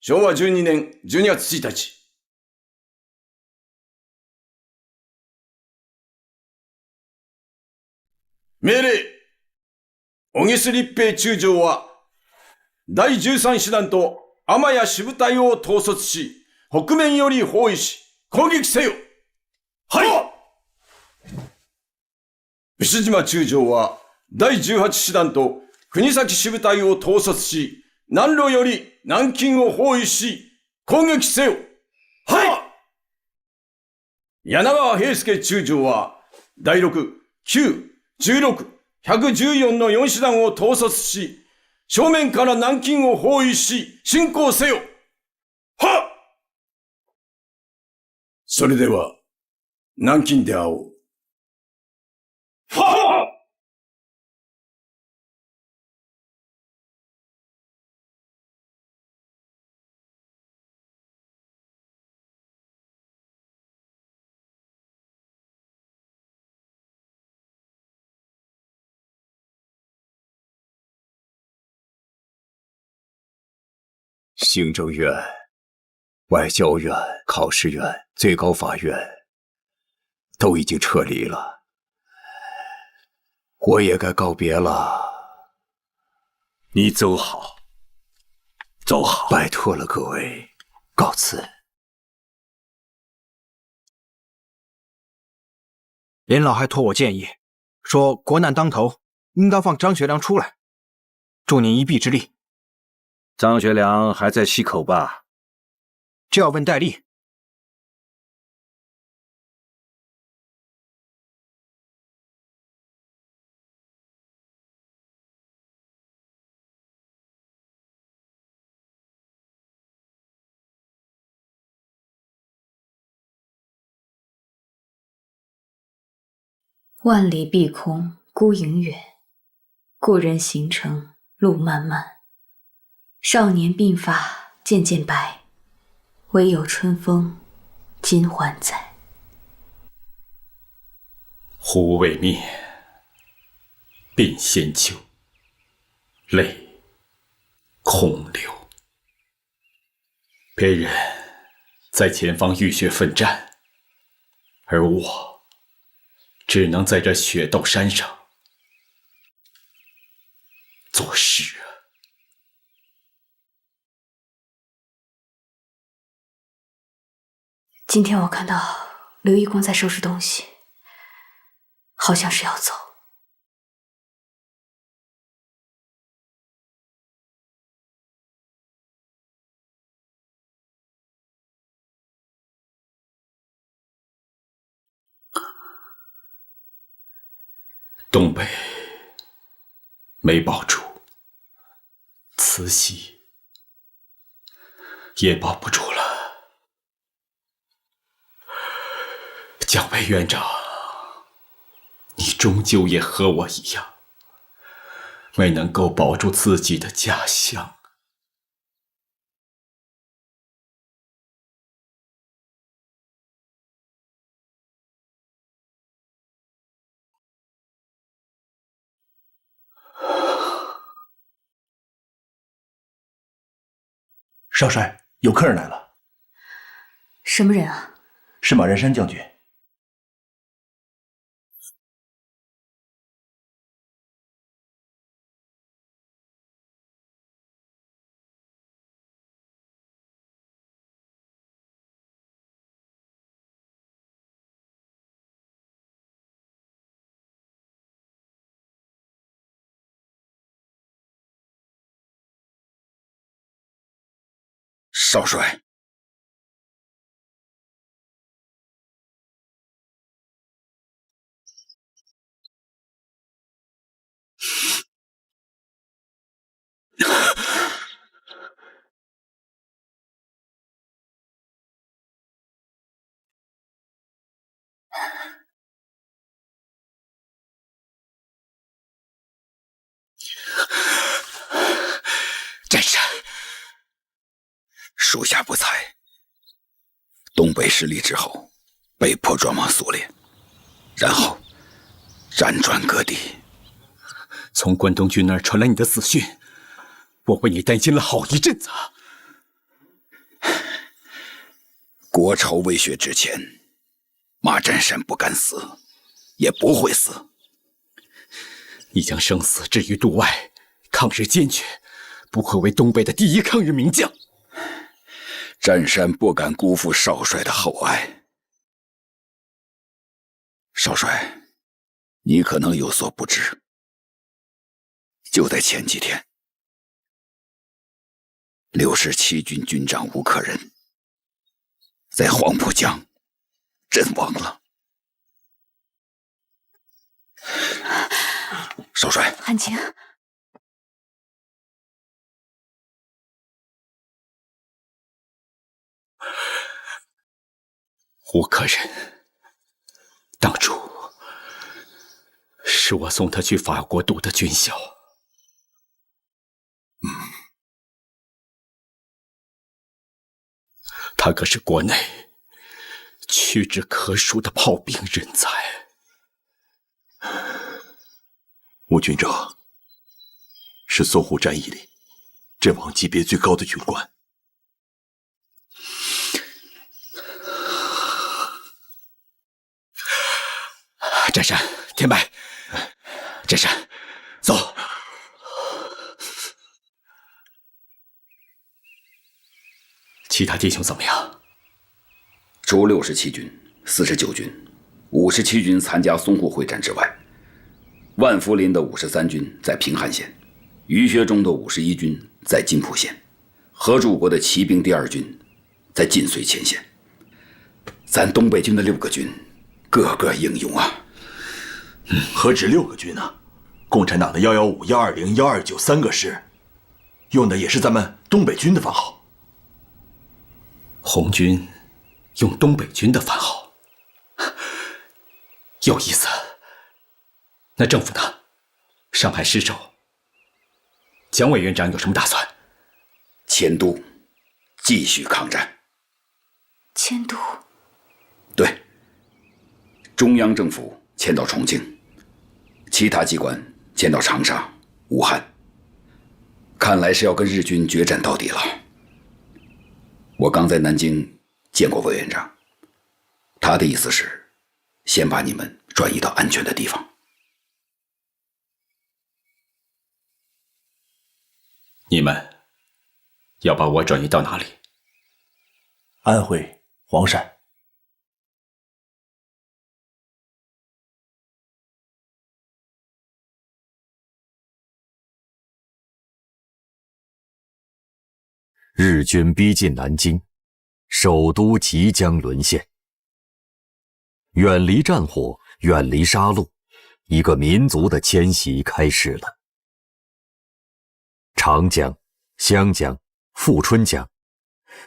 Speaker 19: 昭和12年12月1日。命令、小木須立平中将は第13師団と天谷支部隊を統率し、北面より包囲し、攻撃せよ。はい。牛島中将は第18師団と国崎支部隊を統率し、南路より南京を包囲し、攻撃せよ。はい。柳川平助中将は第6、9、16、114の4師団を統率し、正面から南京を包囲し、進行せよ。はっ。それでは、南京で会おう。はっ。
Speaker 22: 行政院、外交院、考试院、最高法院都已经撤离了，我也该告别了。你走好，走好，拜托了各位，告辞。
Speaker 15: 连老还托我建议，说国难当头，应当放张学良出来，助您一臂之力。
Speaker 4: 张学良还在溪口吧？
Speaker 15: 这要问戴笠。
Speaker 5: 万里碧空，孤影远。故人行程路漫漫。少年鬓发渐渐白，唯有春风今还在。
Speaker 12: 忽未灭，鬓先秋，泪空流。别人在前方浴血奋战，而我只能在这雪道山上作诗啊。
Speaker 5: 今天我看到刘一光在收拾东西，好像是要走。
Speaker 12: 东北没保住，慈禧也保不住了。蒋委员长，你终究也和我一样，没能够保住自己的家乡。
Speaker 1: 少帅，有客人来了。
Speaker 5: 什么人啊？
Speaker 1: 是马仁山将军。
Speaker 20: 少帅，战山，属下不才。东北失利之后，被迫转往苏联，然后辗转各地。
Speaker 12: 从关东军那儿传来你的死讯，我为你担心了好一阵子。
Speaker 20: 国仇未雪之前，马占山不敢死，也不会死。
Speaker 12: 你将生死置于度外，抗日坚决，不愧为东北的第一抗日名将。
Speaker 20: 占山不敢辜负少帅的厚爱。少帅，你可能有所不知，就在前几天，67军军长吴克仁在黄浦江阵亡了。少帅，
Speaker 5: 汉卿，
Speaker 12: 吴克仁，当初是我送他去法国读的军校。他可是国内屈指可数的炮兵人才。
Speaker 14: 吴军长是淞沪战役里阵亡级别最高的军官。占山、田白，占山，走。
Speaker 12: 其他弟兄怎么样？
Speaker 20: 除67军、49军、57军参加淞沪会战之外，万福林的53军在平汉线，于学忠的51军在津浦线，何柱国的骑兵第2军在晋绥前线。咱东北军的6个军，个个英勇啊！
Speaker 14: 何止6个军啊！共产党的115、120、129 3个师，用的也是咱们东北军的番号。
Speaker 12: 红军用东北军的番号，有意思。那政府呢？上海失守，蒋委员长有什么打算？
Speaker 20: 迁都，继续抗战。
Speaker 5: 迁都？
Speaker 20: 对，中央政府迁到重庆，其他机关迁到长沙、武汉。看来是要跟日军决战到底了。我刚在南京见过委员长，他的意思是，先把你们转移到安全的地方。
Speaker 12: 你们要把我转移到哪里？
Speaker 1: 安徽黄山。
Speaker 23: 日军逼近南京，首都即将沦陷。远离战火，远离杀戮，一个民族的迁徙开始了。长江、湘江、富春江，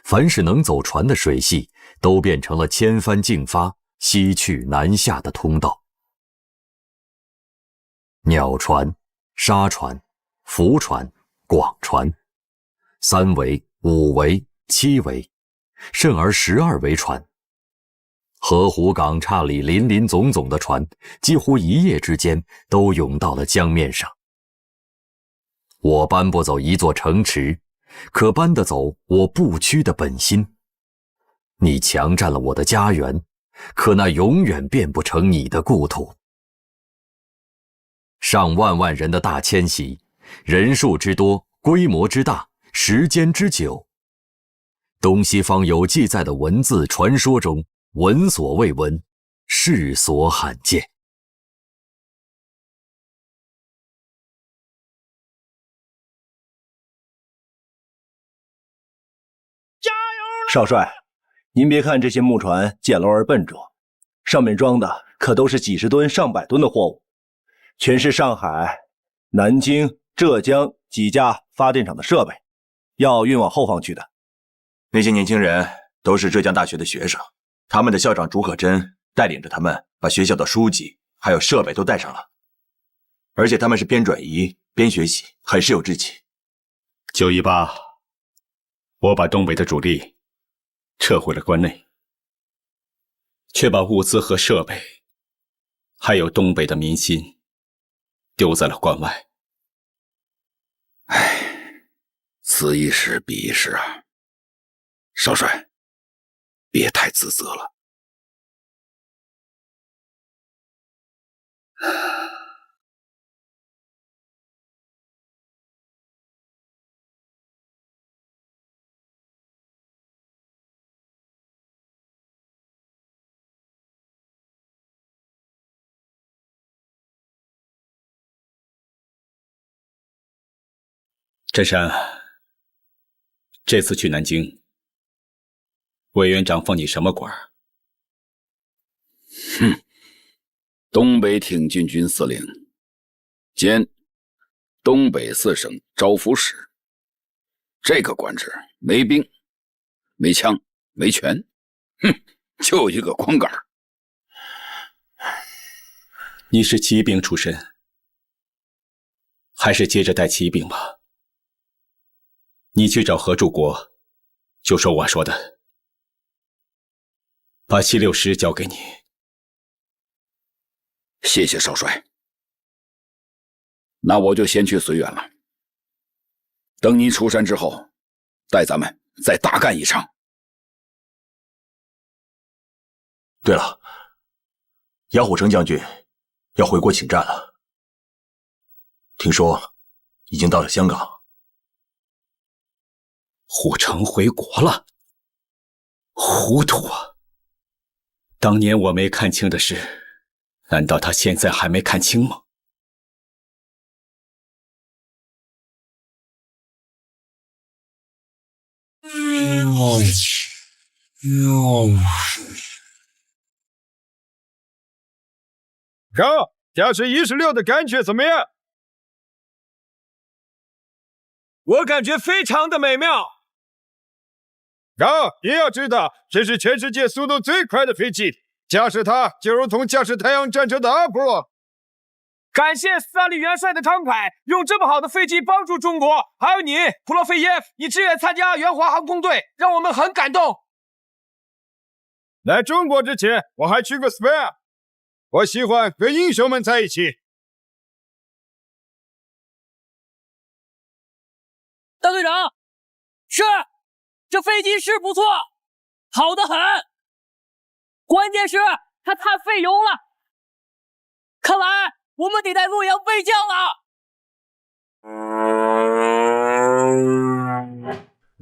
Speaker 23: 凡是能走船的水系，都变成了千帆竞发、西去南下的通道。鸟船、沙船、浮船、广船，3桅、5桅、7桅，甚而12桅船。河湖港岔里林林总总的船，几乎一夜之间都涌到了江面上。我搬不走一座城池，可搬得走我不屈的本心。你强占了我的家园，可那永远变不成你的故土。上万万人的大迁徙，人数之多，规模之大，时间之久，东西方有记载的文字传说中，闻所未闻，世所罕见。
Speaker 1: 少帅，您别看这些木船简陋而笨拙，上面装的可都是几十吨、上百吨的货物，全是上海、南京、浙江几家发电厂的设备，要运往后方去的。
Speaker 14: 那些年轻人都是浙江大学的学生，他们的校长竺可桢带领着他们把学校的书籍还有设备都带上了，而且他们是边转移边学习，很是有志气。
Speaker 12: 918，我把东北的主力撤回了关内，却把物资和设备，还有东北的民心，丢在了关外。
Speaker 20: 唉，此一时彼一时啊！少帅，别太自责了。
Speaker 12: 振山，这次去南京，委员长放你什么官？
Speaker 20: 东北挺进军司令兼东北4省招抚使。这个官职没兵、没枪、没权，就一个光杆。
Speaker 12: 你是骑兵出身，还是接着带骑兵吧？你去找何柱国，就说我说的，把76师交给你。
Speaker 20: 谢谢少帅。那我就先去绥远了。等您出山之后，带咱们再大干一场。
Speaker 14: 对了，杨虎城将军要回国请战了。听说已经到了香港。
Speaker 8: 护城回国了，糊涂啊！当年我没看清的事，难道他现在还没看清吗？
Speaker 16: 好，加水16的感觉怎么样？
Speaker 17: 我感觉非常的美妙。
Speaker 16: 好，你要知道，这是全世界速度最快的飞机，驾驶它就如同驾驶太阳战车的阿波罗。
Speaker 17: 感谢斯大林元帅的慷慨，用这么好的飞机帮助中国。还有你，普洛菲耶夫，你志愿参加援华航空队，让我们很感动。
Speaker 16: 来中国之前，我还去过斯佩亚。我喜欢和英雄们在一起。
Speaker 18: 大队长，是，这飞机是不错，好得很。关键是它太费油了，看来我们得在洛阳备降了。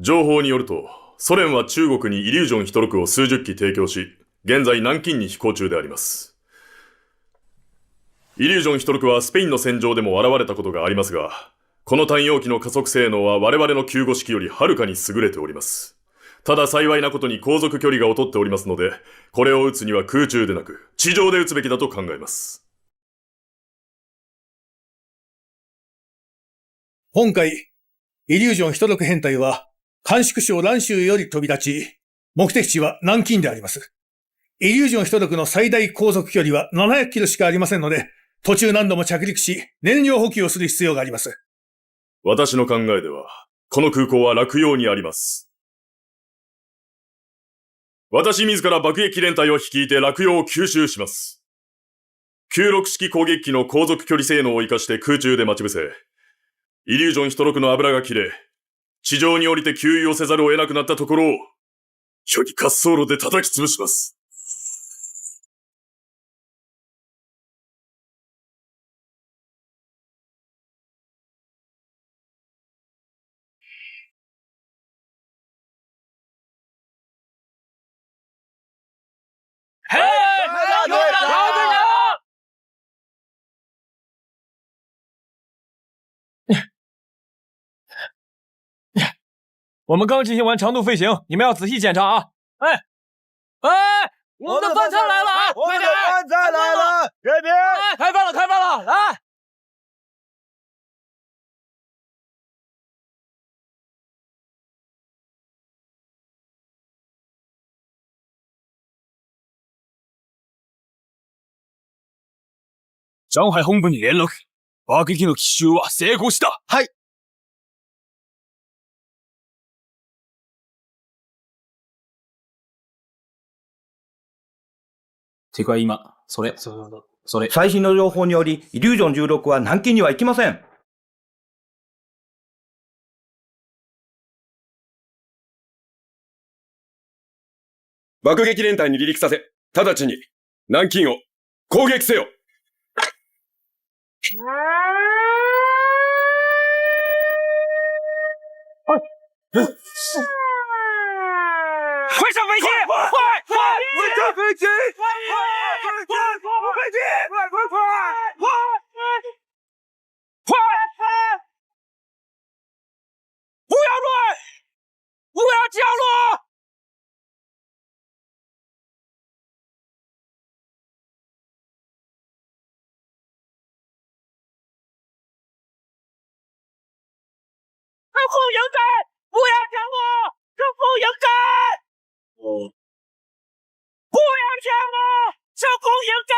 Speaker 19: 情報によると、ソ連は中国にイリュージョンヒトロクを数十機提供し、現在南京に飛行中であります。イリュージョンヒトロクはスペインの戦場でも現れたことがありますが、この単葉機の加速性能は我々の救護式よりはるかに優れております。ただ幸いなことに航続距離が劣っておりますので、これを撃つには空中でなく、地上で撃つべきだと考えます。
Speaker 11: 今回、イリュージョンヒトロク編隊は、甘粛省蘭州より飛び立ち、目的地は南京であります。イリュージョンヒトロクの最大航続距離は700キロしかありませんので、途中何度も着陸し、燃料補給をする必要があります。
Speaker 19: 私の考えでは、この空港は落葉にあります。私自ら爆撃連隊を率いて落葉を吸収します。96式攻撃機の航続距離性能を生かして空中で待ち伏せ、イリュージョンヒトロクの油が切れ、地上に降りて給油をせざるを得なくなったところを、虚偽滑走路で叩き潰します。
Speaker 18: 嘿，老队长！
Speaker 17: 我们刚进行完长途飞行，你们要仔细检查啊！哎，我们的饭菜来了啊！
Speaker 16: 我们的饭菜来了，这边
Speaker 17: 开饭了，开饭了，来！上海本部に連絡。爆撃機の奇襲は成功した。
Speaker 11: はい。
Speaker 1: てか今、それ。
Speaker 24: 最新の情報により、イリュージョン16は南京には行きません。
Speaker 19: 爆撃連隊に離陸させ、直ちに南京を攻撃せよ。
Speaker 18: 快上飞机！快！
Speaker 16: 上飞机！
Speaker 18: 快！飞机！快！不要乱！不要降落！这后迎战！不要降落！这后迎战！不要降落！这后迎战！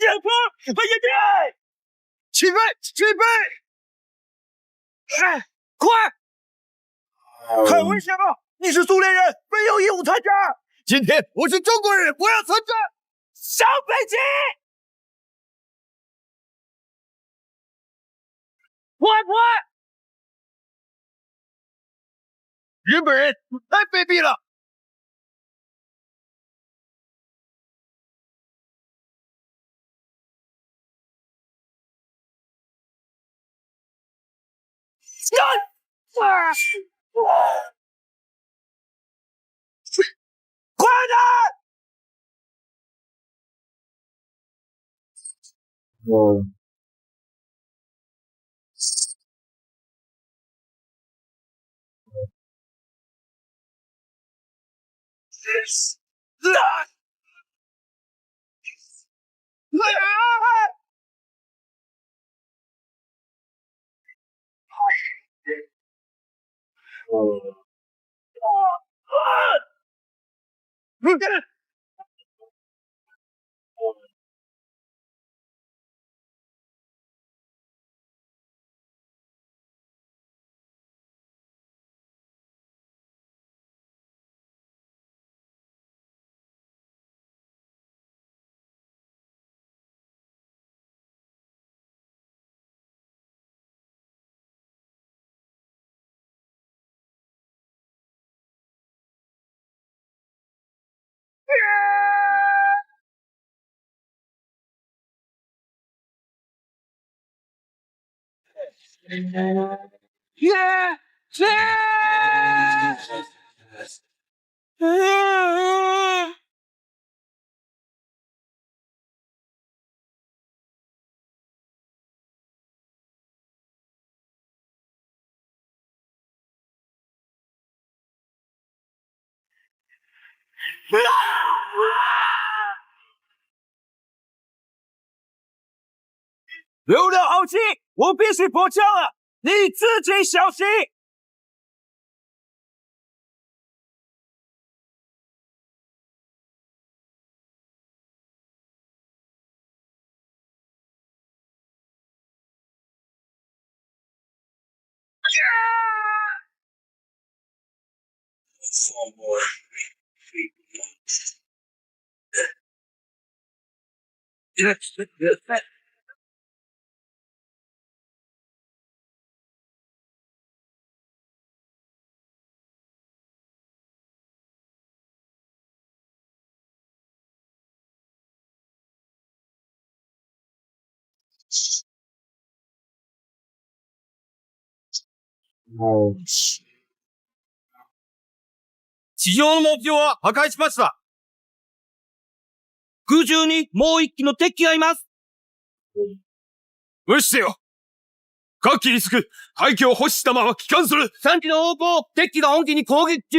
Speaker 18: 点坡，飞行员，
Speaker 16: 起飞！起飞！
Speaker 18: 快！
Speaker 16: 很危险啊！你是苏联人，没有义务参战。今天我是中国人，我要参战。上飞机！
Speaker 18: 快！
Speaker 16: 日本人太卑鄙了！快点！留了好气，我必须破墙了，你自己小心。地上の目標は破壊しました。空中にもう一機の敵機がいます。無視せよ。各機につく排気を保持したまま帰還する。3機の方向、敵機が本機に攻撃中。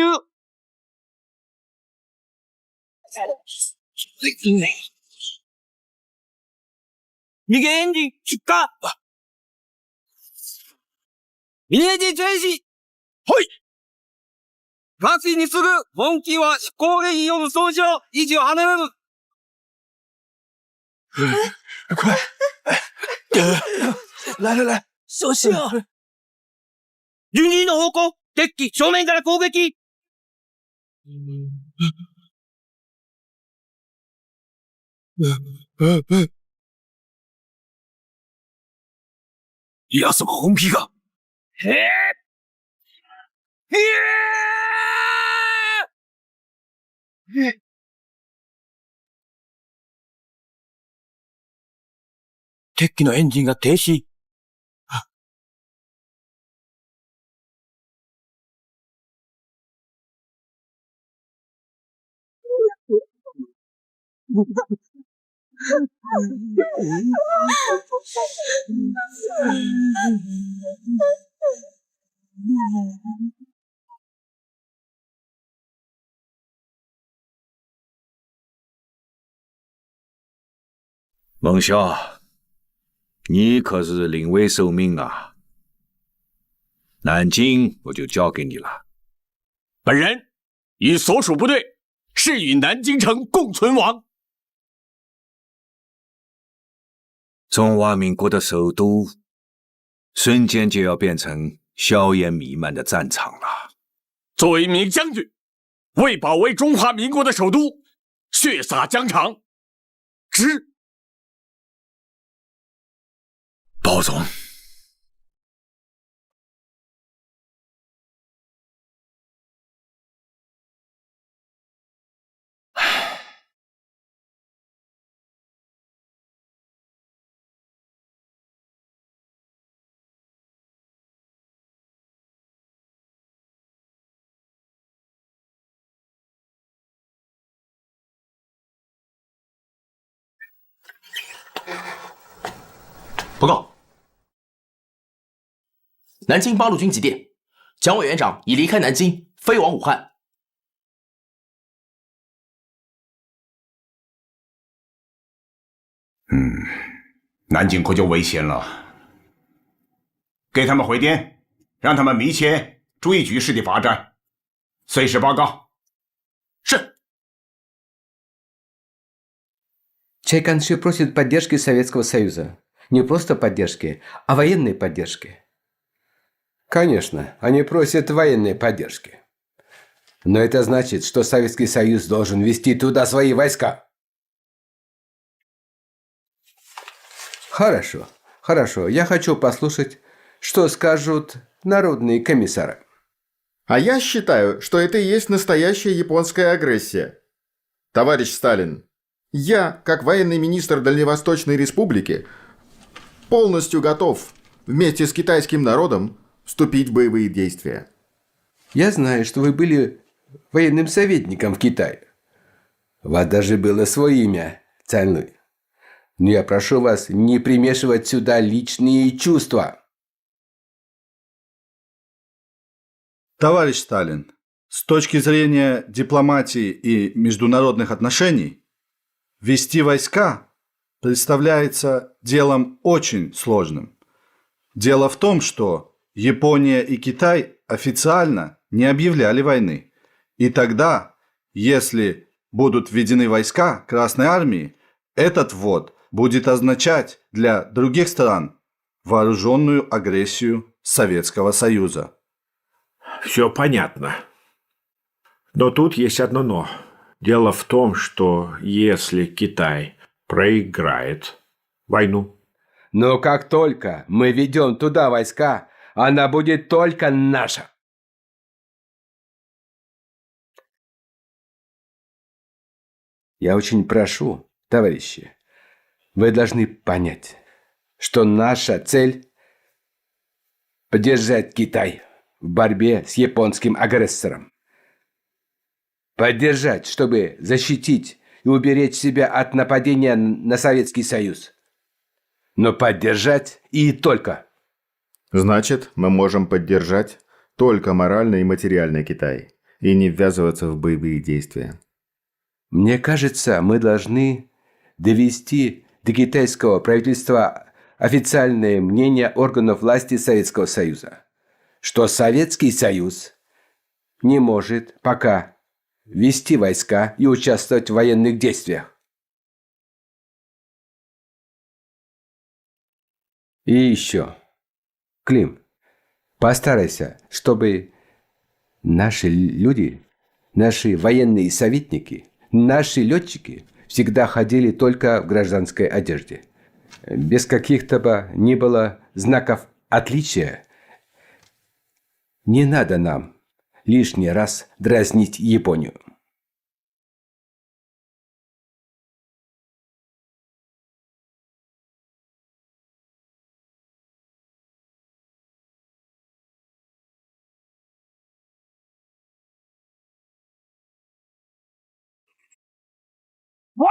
Speaker 16: 逃げエンジン出荷。イメージ停止。はい。8機にすぐ本機は飛行撃用無双上維持を離れる。快！来！小心啊！12時の方向、敵機正面から攻撃。いや、そこ本気が。敵機のエンジンが停止。
Speaker 4: 孟萧，你可是临危受命啊！南京我就交给你了。
Speaker 12: 本人与所属部队誓与南京城共存亡。
Speaker 4: 中华民国的首都，瞬间就要变成硝烟弥漫的战场了。
Speaker 3: 作为一名将军，为保卫中华民国的首都，血洒疆场，之。
Speaker 12: 包总。
Speaker 6: 报告，南京八路军急电，蒋委员长已离开南京，飞往武汉。
Speaker 21: 南京可就危险了，给他们回电，让他们密切注意局势的发展，随时报告。
Speaker 6: 是。
Speaker 7: Чайканши просит поддержки Советского Союза. Не просто поддержки, а военной поддержки. Конечно, они просят военной поддержки. Но это значит, что Советский Союз должен вести туда свои войска. Хорошо, хорошо. Я хочу послушать, что скажут народные комиссары.
Speaker 13: А я считаю, что это и есть настоящая японская агрессия. Товарищ Сталин, я, как военный министр Дальневосточной Республики, полностью готов вместе с китайским народом вступить в боевые действия.
Speaker 7: Я знаю, что вы были военным советником в Китае. У вас даже было свое имя – Цянлуй. Но я прошу вас не примешивать сюда личные чувства.
Speaker 2: Товарищ Сталин, с точки зрения дипломатии и международных отношений, вести войска представляется делом очень сложным. Дело в том, что Япония и Китай официально не объявляли войны. И тогда, если будут введены войска Красной Армии, этот ввод будет означать для других стран вооруженную агрессию Советского Союза.
Speaker 25: Все понятно. Но тут есть одно «но». Дело в том, что если Китай проиграет войну...
Speaker 7: Но как только мы ведем туда войска, она будет только наша. Я очень прошу, товарищи, вы должны понять, что наша цель – поддержать Китай в борьбе с японским агрессором. Поддержать, чтобы защитить и уберечь себя от нападения на Советский Союз. Но поддержать и только.
Speaker 13: Значит, мы можем поддержать только морально и материально Китай и не ввязываться в боевые действия.
Speaker 7: Мне кажется, мы должны довести до китайского правительства официальное мнение органов власти Советского Союза, что Советский Союз не может пока вести войска и участвовать в военных действиях. И еще, Клим, постарайся, чтобы наши люди, наши военные советники, наши летчики всегда ходили только в гражданской одежде. Без каких-то бы ни было знаков отличия. Не надо нам лишний раз дразнить Японию.
Speaker 17: 喂！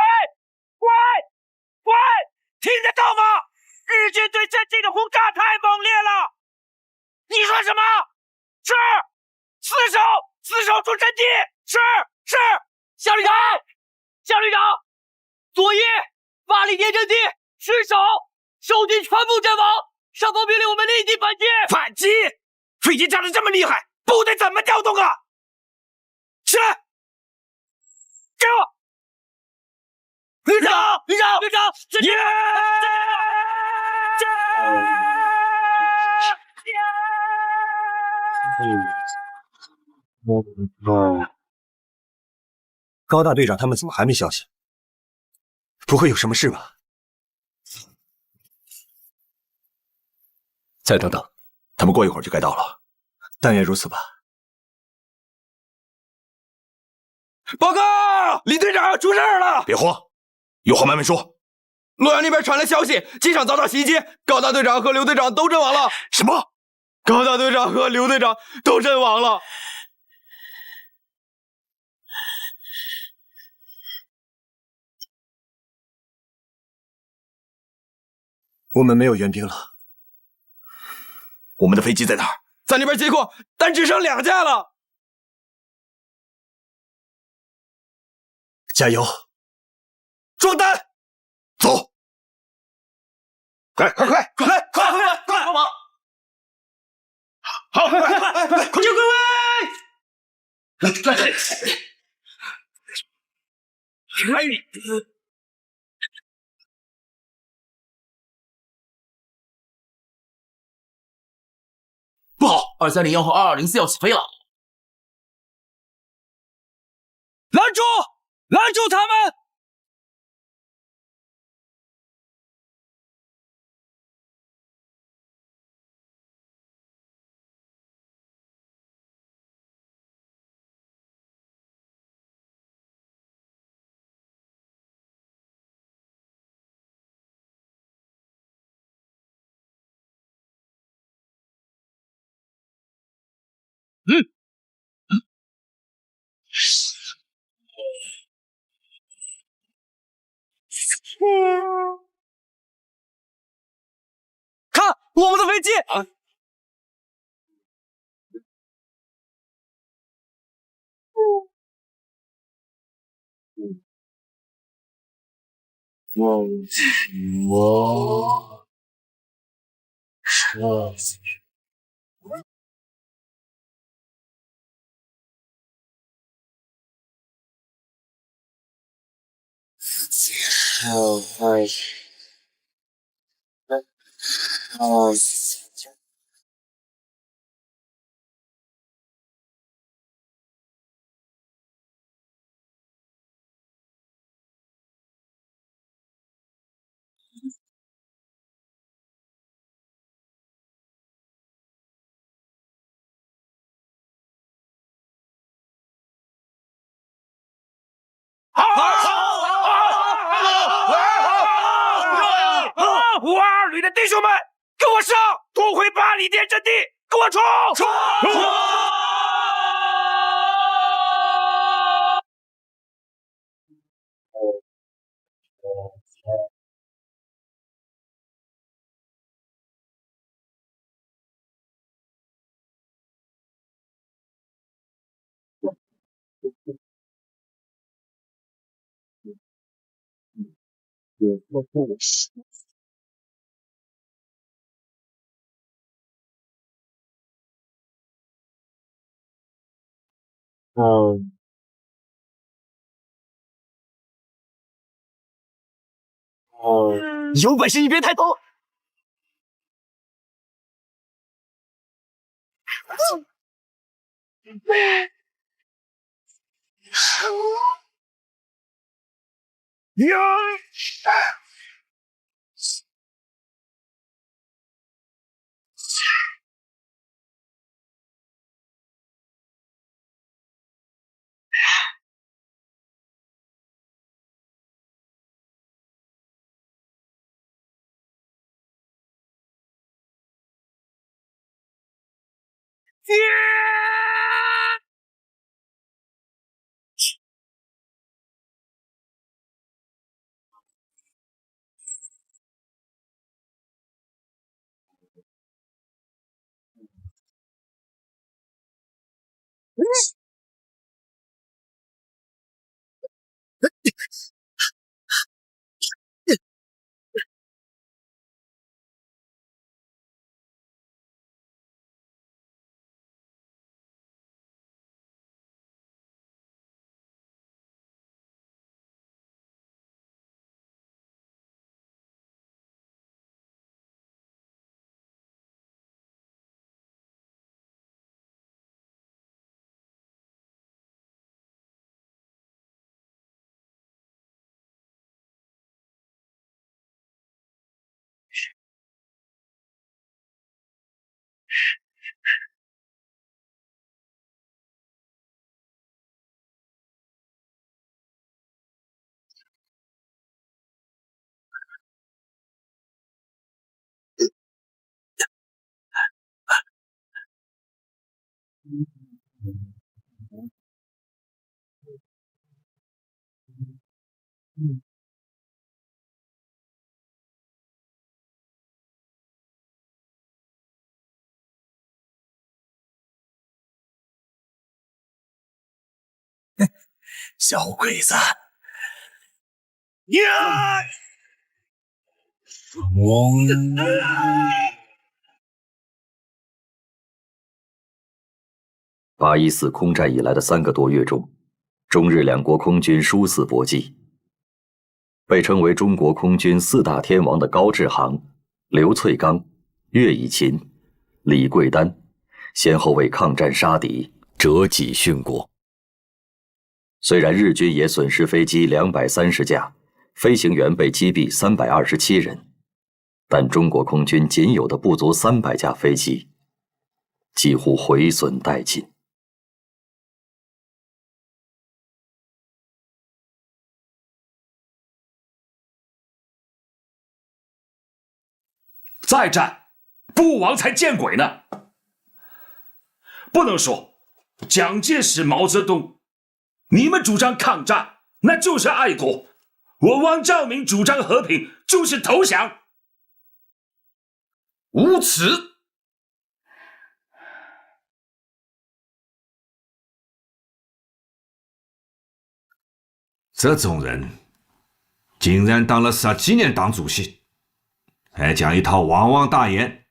Speaker 17: 听得到吗？日军对阵地的轰炸太猛烈了！你说什么？是，死守住阵地！是。
Speaker 18: 夏旅长，左翼八里店阵地失守，守军全部阵亡，上方命令我们立即反击！
Speaker 17: 反击？飞机炸得这么厉害，部队怎么调动啊？起来！给我！旅长，
Speaker 18: 耶！
Speaker 5: 高大队长他们怎么还没消息？不会有什么事吧？
Speaker 14: 再等等，他们过一会儿就该到了。
Speaker 5: 但愿如此吧。
Speaker 9: 报告，李队长出事了！
Speaker 14: 别慌，有话慢慢说。
Speaker 9: 洛阳那边传来消息，机场遭到袭击，高大队长和刘队长都阵亡了。
Speaker 14: 什么？
Speaker 9: 高大队长和刘队长都阵亡了。
Speaker 5: 我们没有援兵了。
Speaker 14: 我们的飞机在哪儿？
Speaker 9: 在那边接控，但只剩2架了。
Speaker 5: 加油！
Speaker 9: 装弹！
Speaker 14: 走！
Speaker 9: 快帮忙！好，快！救各位！来！
Speaker 6: 不好，2301和2204要起飞了！
Speaker 16: 拦住他们！看我们的飞机！522
Speaker 17: 旅的弟兄们，跟我上，夺回八里店阵地，跟我冲！
Speaker 9: 有本事你别抬头！
Speaker 11: 小鬼子！呀！814
Speaker 10: 空战以来的3个多月中，中日两国空军殊死搏击。被称为中国空军4大天王的高志航、刘粹刚、乐以琴、李桂丹，先后为抗战杀敌，折戟殉国。虽然日军也损失飞机230架，飞行员被击毙327人，但中国空军仅有的不足300架飞机，几乎毁损殆尽。
Speaker 3: 再战，不亡才见鬼呢！不能说蒋介石、毛泽东，你们主张抗战，那就是爱国；我汪兆铭主张和平，就是投降。无耻！
Speaker 4: 这种人竟然当了10几年党主席，还讲一套汪汪大言，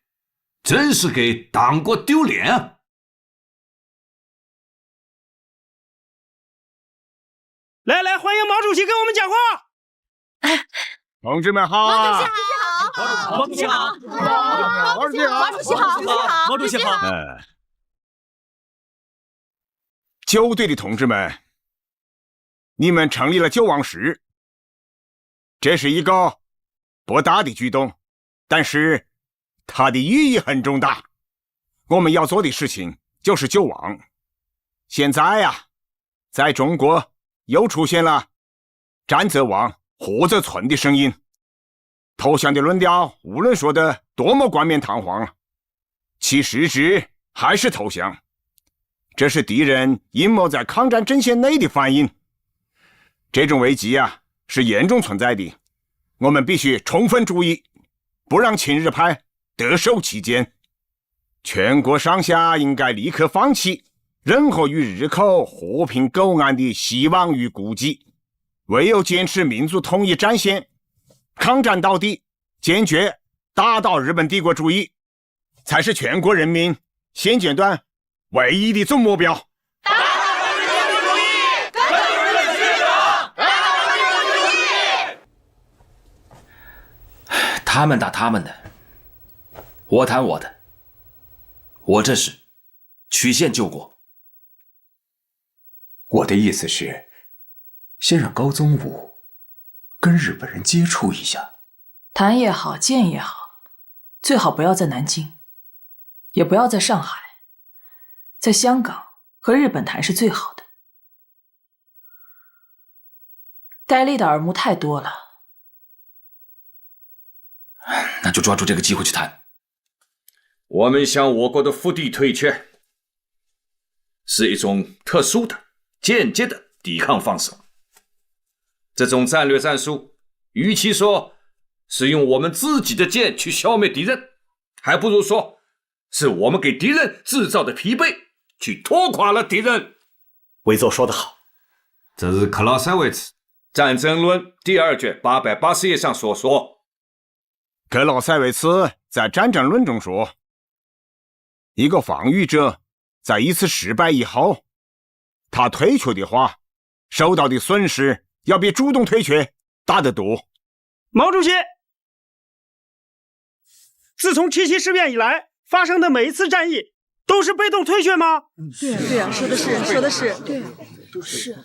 Speaker 4: 真是给党国丢脸啊！
Speaker 16: 来来，欢迎毛主席跟我们讲话。
Speaker 21: 同志们好！
Speaker 16: 毛主席好！
Speaker 21: 毛主席好！
Speaker 16: 毛主席好！
Speaker 21: 毛主席好！纠队的同志们，你们成立了救亡室，这是一个不大的举动，但是它的意义很重大。我们要做的事情就是救亡。现在呀，在中国又出现了战则亡，活则存的声音。投降的论调无论说的多么冠冕堂皇，其实质还是投降。这是敌人阴谋在抗战阵线内的反应。这种危机啊，是严重存在的，我们必须充分注意，不让亲日派得手其间。全国上下应该立刻放弃任何与日寇和平苟安的希望与估计，唯有坚持民族统一战线，抗战到底，坚决打倒日本帝国主义，才是全国人民现阶段唯一的总目标。
Speaker 6: 他们打他们的，我谈我的。我这是曲线救国。
Speaker 5: 我的意思是，先让高宗武跟日本人接触一下，
Speaker 15: 谈也好，见也好，最好不要在南京，也不要在上海，在香港和日本谈是最好的。戴笠的耳目太多了，
Speaker 6: 那就抓住这个机会去谈。
Speaker 4: 我们向我国的腹地退却，是一种特殊的、间接的抵抗方式。这种战略战术，与其说是用我们自己的剑去消灭敌人，还不如说是我们给敌人制造的疲惫去拖垮了敌人。
Speaker 5: 韦总说得好，
Speaker 4: 这是克劳塞维茨《战争论》第2卷880页上所说。
Speaker 21: 克劳塞维茨在《战争论》中说，一个防御者在一次失败以后，他退却的话，受到的损失要比主动退却大得多。
Speaker 16: 毛主席，自从七七事变以来发生的每一次战役都是被动退却吗？
Speaker 15: 对啊，说的是，对，都是。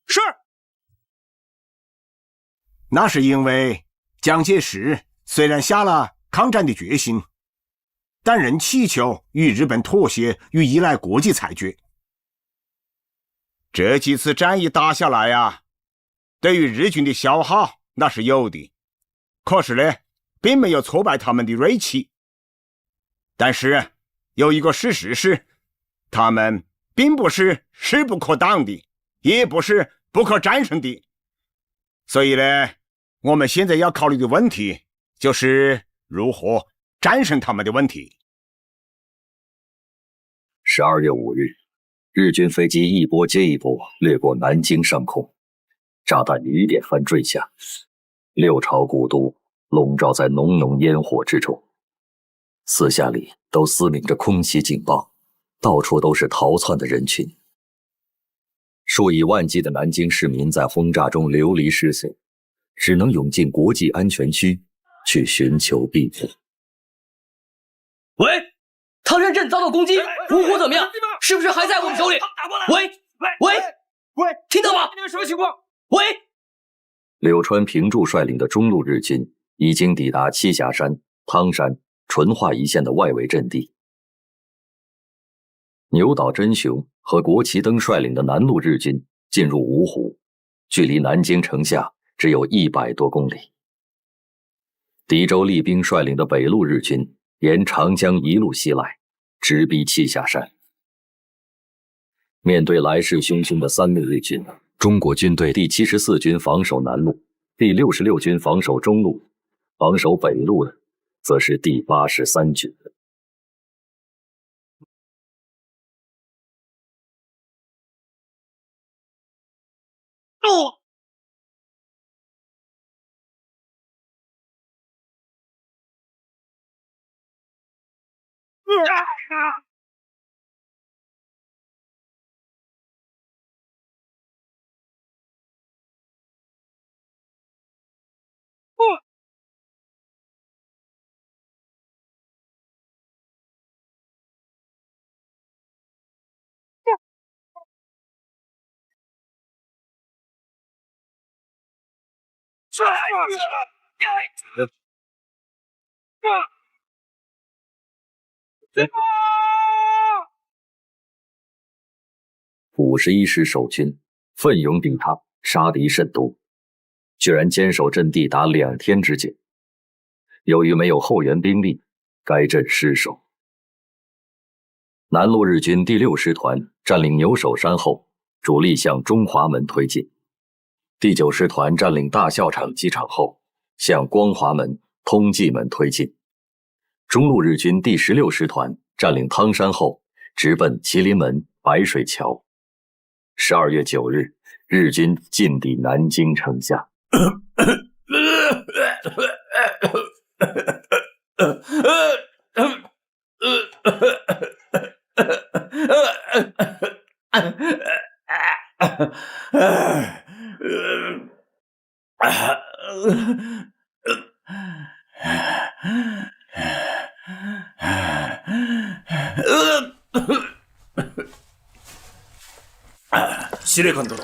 Speaker 16: 是。
Speaker 21: 那是因为蒋介石虽然下了抗战的决心，但仍祈求与日本妥协与依赖国际裁决。这几次战役打下来啊，对于日军的消耗那是有的，可是呢，并没有挫败他们的锐气。但是有一个事实是，他们并不是势不可挡的，也不是不可战胜的。所以呢，我们现在要考虑的问题就是如何战胜他们的问题。
Speaker 10: 12月5日，日军飞机一波接一波掠过南京上空，炸弹雨点般坠下，六朝古都笼罩在浓浓烟火之中。四下里都嘶鸣着空袭警报，到处都是逃窜的人群。数以万计的南京市民在轰炸中流离失所，只能涌进国际安全区去寻求庇护。
Speaker 18: 喂，唐山镇遭到攻击，芜湖怎么样？是不是还在我们手里？喂，听到吗？
Speaker 17: 什么情况？
Speaker 18: 喂，
Speaker 10: 柳川平助率领的中路日军已经抵达栖霞山、汤山、淳化一线的外围阵地。牛岛真雄和国旗登率领的南路日军进入芜湖，距离南京城下只有100多公里。狄州立兵率领的北路日军沿长江一路西来，直逼栖霞山。面对来势汹汹的3路日军，中国军队第74军防守南路，第66军防守中路，防守北路的则是第83军。51师守军奋勇抵抗，杀敌甚多，居然坚守阵地达2天之久。由于没有后援兵力，该阵失守。南路日军第6师团占领牛首山后，主力向中华门推进。第9师团占领大校场机场后，向光华门、通济门推进。中路日军第16师团占领汤山后，直奔麒麟门、白水桥。12月9日，日军进抵南京城下。
Speaker 11: 司令官殿。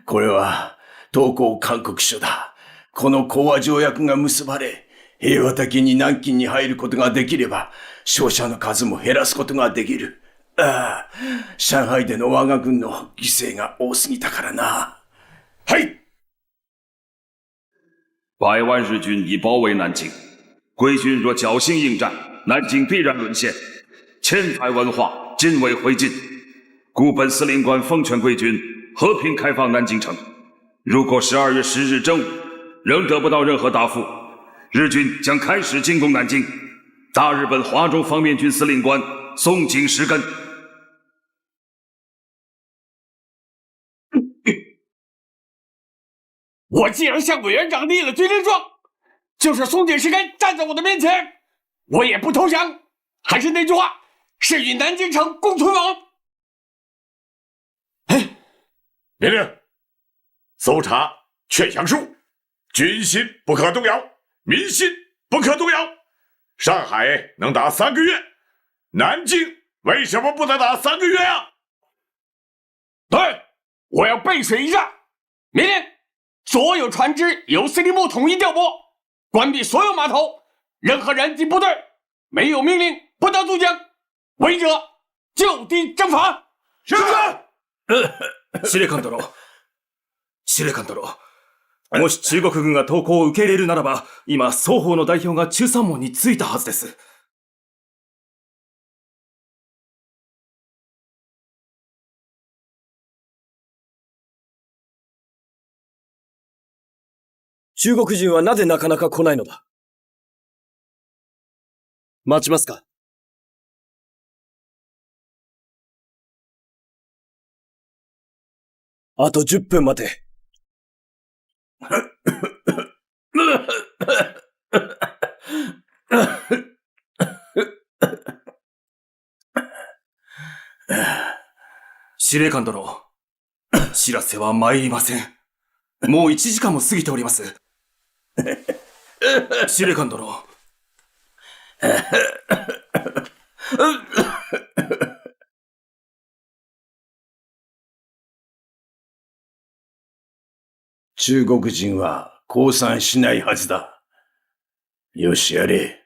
Speaker 11: これは投降勧告書だ。この講和条約が結ばれ、平和的に南京に入ることができれば、傷者の数も減らすことができる。ああ、上海での我が軍の犠牲が多すぎたからな。はい。
Speaker 3: 100万日军已包围南京，贵军若侥幸应战，南京必然沦陷，千载文化尽为灰烬。故本司令官奉劝贵军和平开放南京城。如果12月10日正午仍得不到任何答复，日军将开始进攻南京。大日本华中方面军司令官松井石根。
Speaker 17: 我既然向委员长立了军令状，就是松井石根站在我的面前，我也不投降。还是那句话，是与南京城共存亡。
Speaker 19: 命令：搜查劝降书，军心不可动摇，民心不可动摇。上海能打3个月，南京为什么不能打3个月啊？
Speaker 17: 对，我要背水一战。命令：所有船只由司令部统一调拨，关闭所有码头，任何人及部队没有命令不得渡江，违者就地正法。
Speaker 11: 是。司令官殿、司令官殿、もし中国軍が投降を受け入れるならば、今、双方の代表が中山門に着いたはずです。
Speaker 1: 中国人はなぜなかなか来ないのだ。待ちますか。あと10分待て。
Speaker 11: 司令官殿、知らせは参りません。もう1時間も過ぎております。司令官殿。
Speaker 8: 中国人は降参しないはずだ。よしやれ。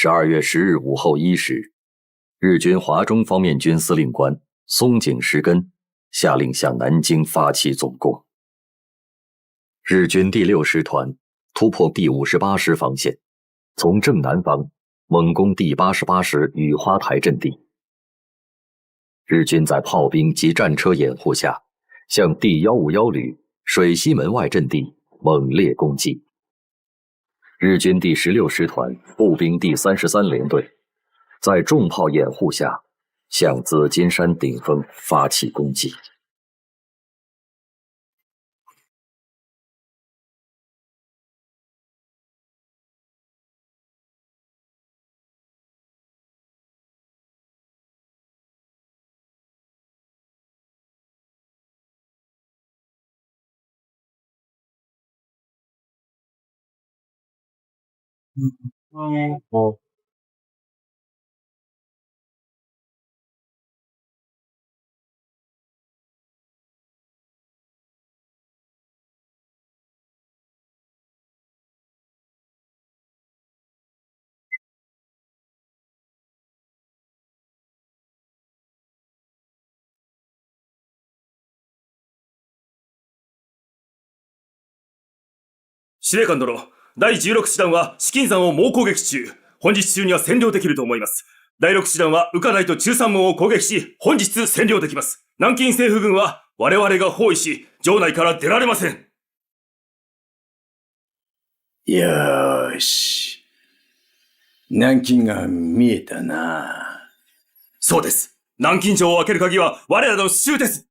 Speaker 10: 12月10日午后1时，日军华中方面军司令官松井石根下令向南京发起总攻。日军第6师团突破第58师防线，从正南方猛攻第88师雨花台阵地。日军在炮兵及战车掩护下，向第151旅水西门外阵地猛烈攻击。日军第16师团步兵第33联队在重炮掩护下，向紫金山顶峰发起攻击。
Speaker 11: 司令官殿、第16師団は紫金山を猛攻撃中。本日中には占領できると思います。第6師団は宇課台と中山門を攻撃し、本日占領できます。南京政府軍は我々が包囲し、城内から出られません。
Speaker 8: よーし。南京が見えたな。
Speaker 11: そうです。南京城を開ける鍵は我らの手中です。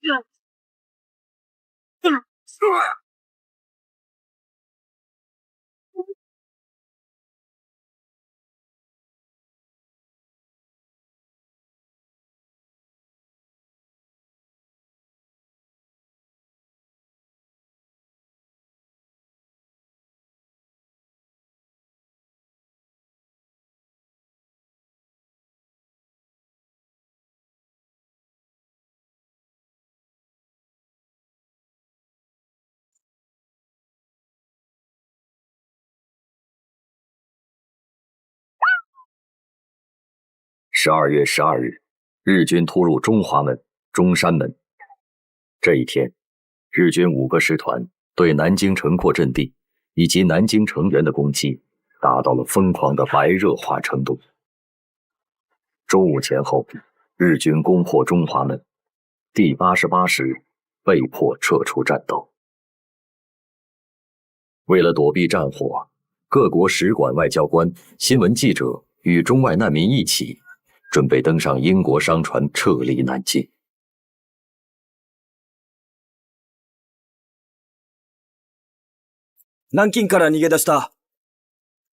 Speaker 1: 站住！
Speaker 10: 12月12日，日军突入中华门、中山门。这一天，日军5个师团对南京城廓阵地以及南京城垣的攻击达到了疯狂的白热化程度。中午前后，日军攻破中华门，第88师被迫撤出战斗。为了躲避战火，各国使馆外交官、新闻记者与中外难民一起，准备登上英国商船撤离南京。
Speaker 1: 南京から逃げ出した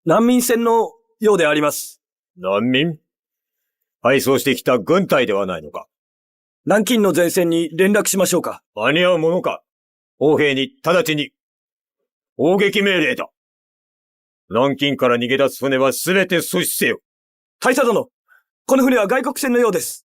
Speaker 1: 難民船のようであります。
Speaker 11: 難民？配送してきた軍隊ではないのか。
Speaker 1: 南京の前線に連絡しましょうか。
Speaker 11: 間に合うものか。王兵に直ちに砲撃命令だ。南京から逃げ出す船はすべて阻止せよ。
Speaker 1: 大佐殿、この船は外国船のようです。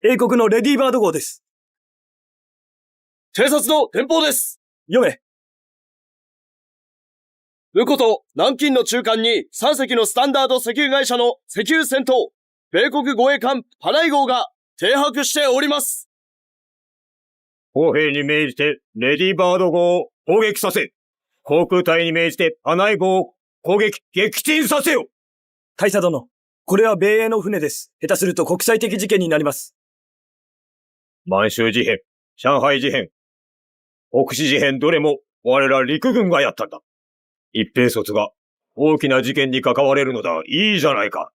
Speaker 1: 英国のレディーバード号です。
Speaker 12: 偵察の電報です。
Speaker 1: 読め。
Speaker 12: ウコと南京の中間に3隻のスタンダード石油会社の石油戦闘、米国護衛艦パナイ号が停泊しております。
Speaker 11: 砲兵に命じてレディーバード号を攻撃させ、航空隊に命じてパナイ号を攻撃、撃沈させよ。
Speaker 1: 大佐殿、これは米英の船です。下手すると国際的事件になります。
Speaker 11: 満州事変、上海事変、北市事変どれも我ら陸軍がやったんだ。一兵卒が大きな事件に関われるのだ。いいじゃないか。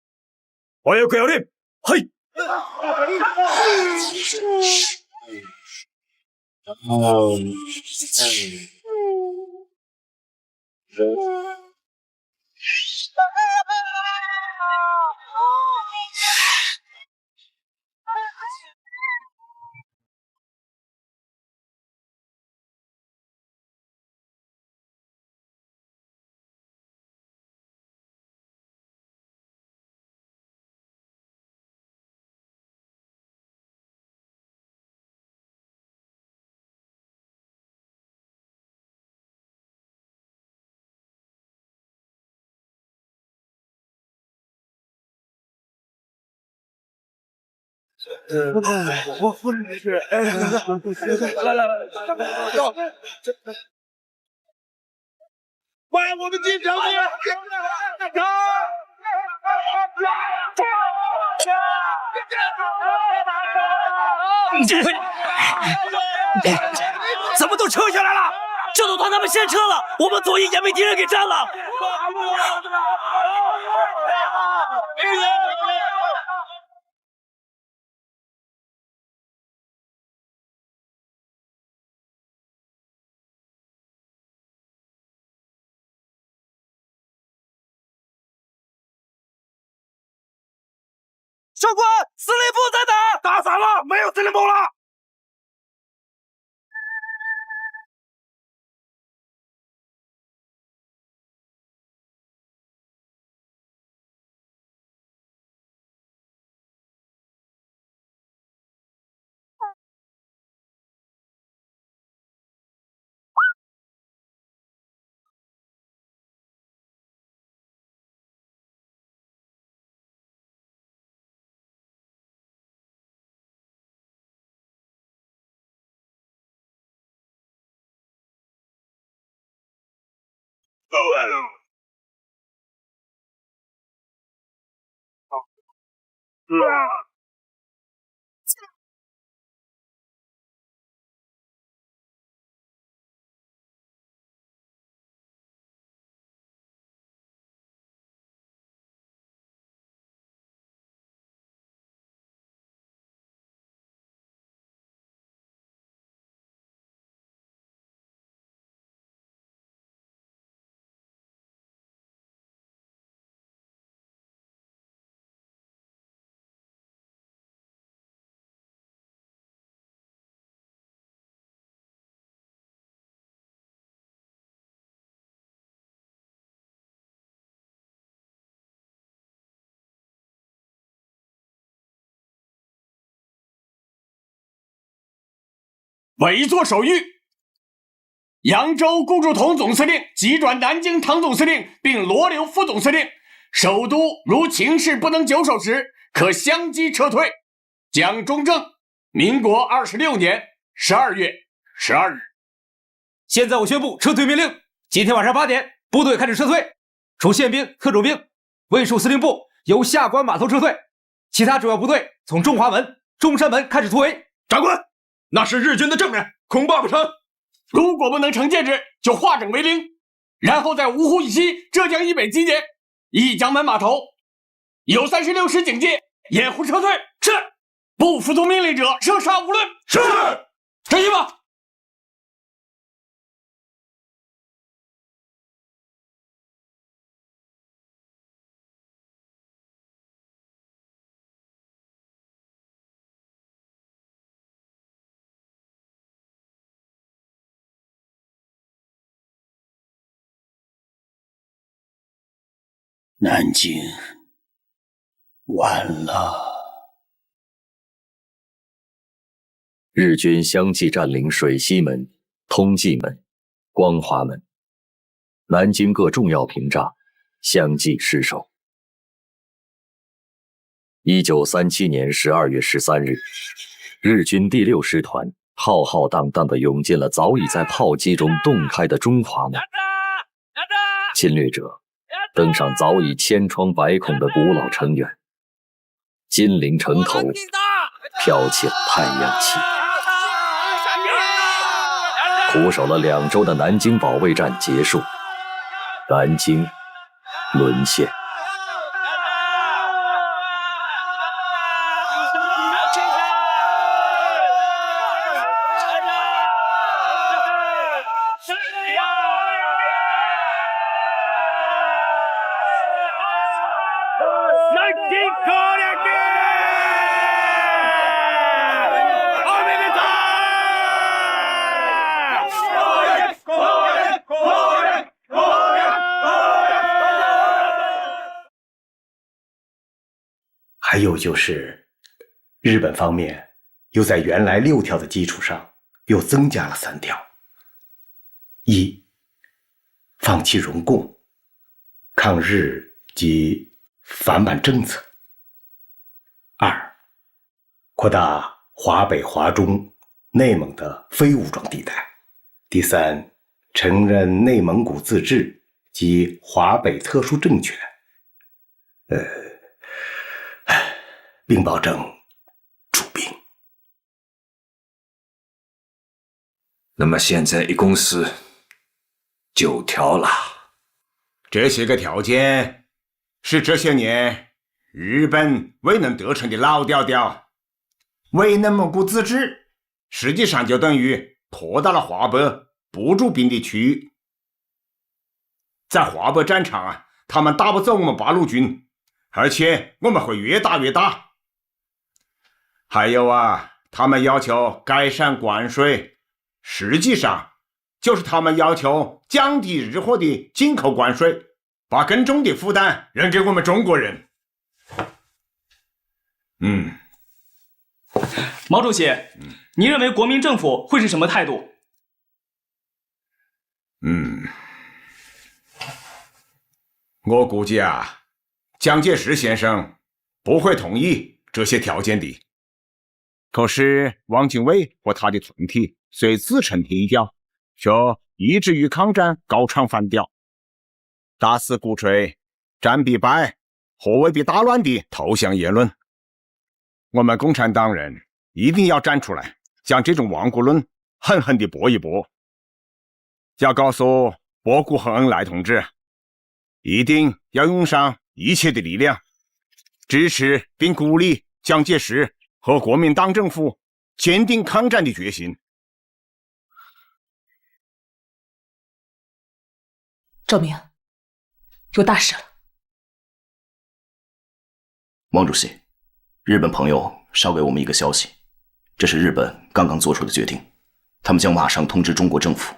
Speaker 11: 早くやれ。
Speaker 1: はい。
Speaker 12: 我不能是，来，喂，我们进城了！
Speaker 1: 怎么都撤下来了？这都团他们先撤了，我们左翼也被敌人给占了。上官，司令部在哪？
Speaker 12: 打散了，没有司令部了。
Speaker 17: 委座手谕：扬州顾祝同总司令急转南京唐总司令，并罗留副总司令。首都如情势不能久守时，可相机撤退。蒋中正，民国26年12月12日。
Speaker 2: 现在我宣布撤退命令：今天晚上8点，部队开始撤退，除宪兵、特种兵、卫戍司令部由下关码头撤退，其他主要部队从中华门、中山门开始突围。
Speaker 17: 长官，那是日军的正面，恐怕不成。如果不能成戒指，就化整为零，然后在芜湖以西、浙江以北集结。一江门码头有36师警戒，掩护撤退。是。不服从命令者射杀无论。是。陈一吧。
Speaker 11: 南京完了。
Speaker 10: 日军相继占领水西门、通济门、光华门，南京各重要屏障相继失守。1937年12月13日，日军第6师团浩浩荡荡地涌进了早已在炮击中洞开的中华门。侵略者登上早已千疮百孔的古老城垣，金陵城头飘起了太阳旗。苦守了2周的南京保卫战结束，南京沦陷。
Speaker 5: 还有就是，日本方面又在原来6条的基础上又增加了3条：一、放弃容共、抗日及反满政策；二、扩大华北、华中、内蒙的非武装地带；第三，承认内蒙古自治及华北特殊政权。并保证出兵。
Speaker 4: 那么现在一共是9条了。
Speaker 21: 这些个条件是这些年日本未能得逞的老调调。为内蒙古自治，实际上就等于扩大了华北不驻兵的区域。在华北战场啊，他们打不走我们八路军，而且我们会越打越大。还有啊，他们要求改善关税，实际上就是他们要求降低日货的进口关税，把更重的负担扔给我们中国人。
Speaker 18: 毛主席，你认为国民政府会是什么态度？
Speaker 21: 我估计啊，蒋介石先生不会同意这些条件的。可是汪精卫和他的团体虽自成一调，却一直与抗战高唱反调，大肆鼓吹战必败、和未必大乱的投降言论。我们共产党人一定要站出来，将这种亡国论狠狠地驳一驳。要告诉博古和恩来同志，一定要用上一切的力量，支持并鼓励蒋介石和国民党政府坚定抗战的决心。
Speaker 15: 赵明，有大事了。
Speaker 6: 汪主席，日本朋友捎给我们一个消息，这是日本刚刚做出的决定，他们将马上通知中国政府，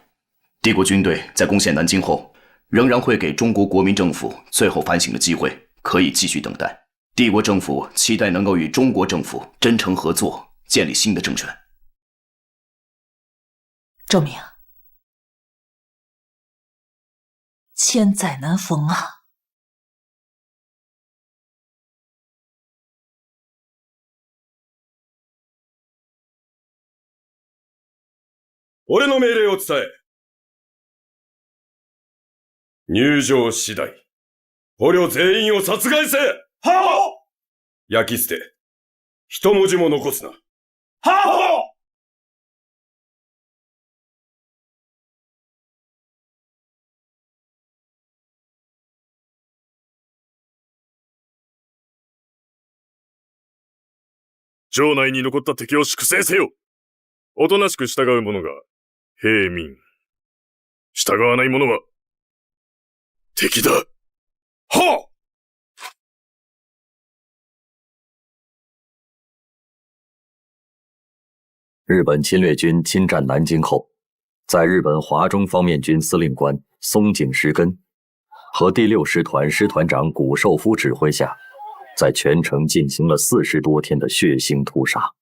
Speaker 6: 帝国军队在攻陷南京后，仍然会给中国国民政府最后反省的机会，可以继续等待。帝国政府期待能够与中国政府真诚合作，建立新的政权。
Speaker 15: 周明，千载难逢啊！
Speaker 19: 俺の命令を伝え。入場次第、捕虜全員を殺害せ。はあ！焼き捨て。一文字も残すな。はあ！城内に残った敵を粛清せよ。おとなしく従う者が平民。従わない者は敵だ。はあ！
Speaker 10: 日本侵略军侵占南京后，在日本华中方面军司令官松井石根和第6师团师团长谷寿夫指挥下，在全城进行了40多天的血腥屠杀。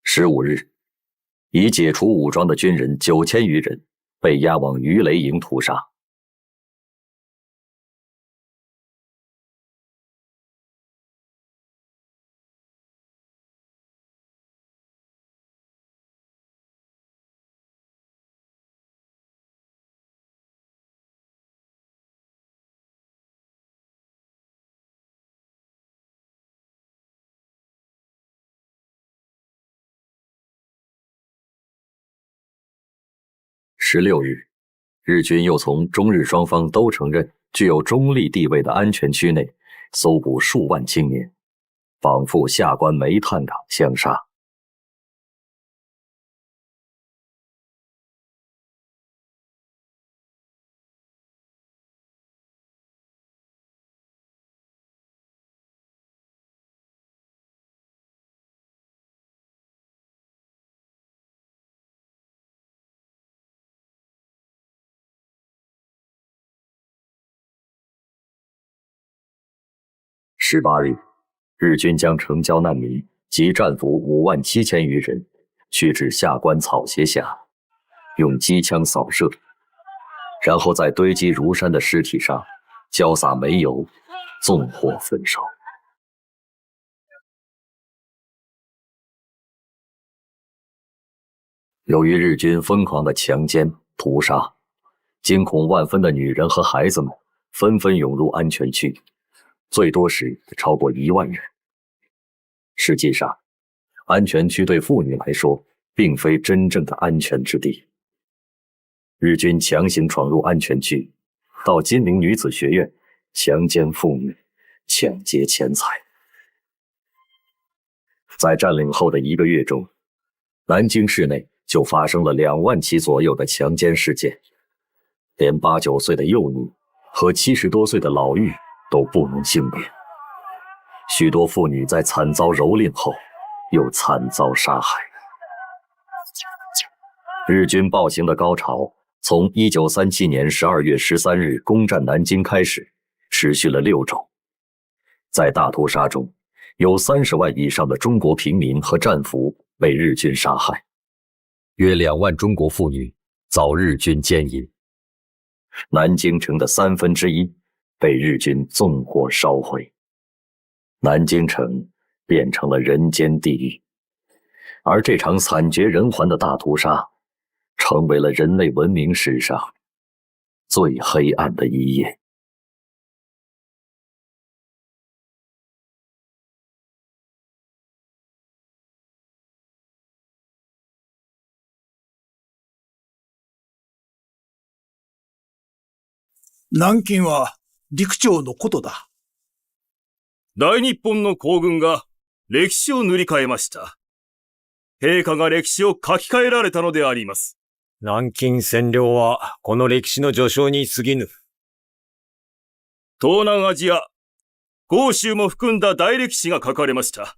Speaker 10: 15日，已解除武装的军人9000余人被押往鱼雷营屠杀。16日，日军又从中日双方都承认具有中立地位的安全区内搜捕数万青年，仿赴下关煤炭港枪杀。18日，日军将城郊难民及战俘57000余人驱至下关草鞋下，用机枪扫射，然后在堆积如山的尸体上浇洒煤油，纵火焚烧。由于日军疯狂的强奸、屠杀，惊恐万分的女人和孩子们纷纷涌入安全区，最多时超过1万人。实际上，安全区对妇女来说并非真正的安全之地。日军强行闯入安全区，到金陵女子学院强奸妇女，抢劫钱财。在占领后的1个月中，南京市内就发生了2万起左右的强奸事件，连8、9岁的幼女和70多岁的老妪都不能幸免。许多妇女在惨遭蹂躏后，又惨遭杀害。日军暴行的高潮从1937年12月13日攻占南京开始，持续了6周。在大屠杀中，有30万以上的中国平民和战俘被日军杀害，约2万中国妇女遭日军奸淫。南京城的1/3被日军纵火烧毁，南京城变成了人间地狱。而这场惨绝人寰的大屠杀，成为了人类文明史上最黑暗的一页。
Speaker 11: 南京は陸長のことだ。
Speaker 20: 大日本の皇軍が歴史を塗り替えました。陛下が歴史を書き換えられたのであります。
Speaker 22: 南京占領はこの歴史の序章に過ぎぬ。
Speaker 20: 東南アジア、豪州も含んだ大歴史が書かれました。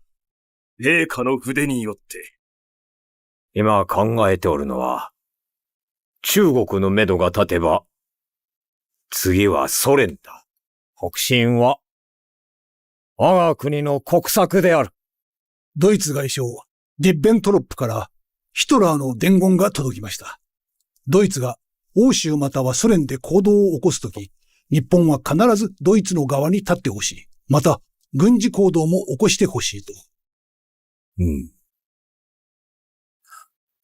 Speaker 20: 陛下の筆によって。
Speaker 22: 今考えておるのは、中国の目処が立てば、次はソ連だ。北進は、我が国の国策である。
Speaker 11: ドイツ外相、リッベントロップから、
Speaker 7: ヒトラーの伝言が届きました。ドイツが欧州またはソ連で行動を起こすとき、日本は必ずドイツの側に立ってほしい。また、軍事行動も起こしてほしいと。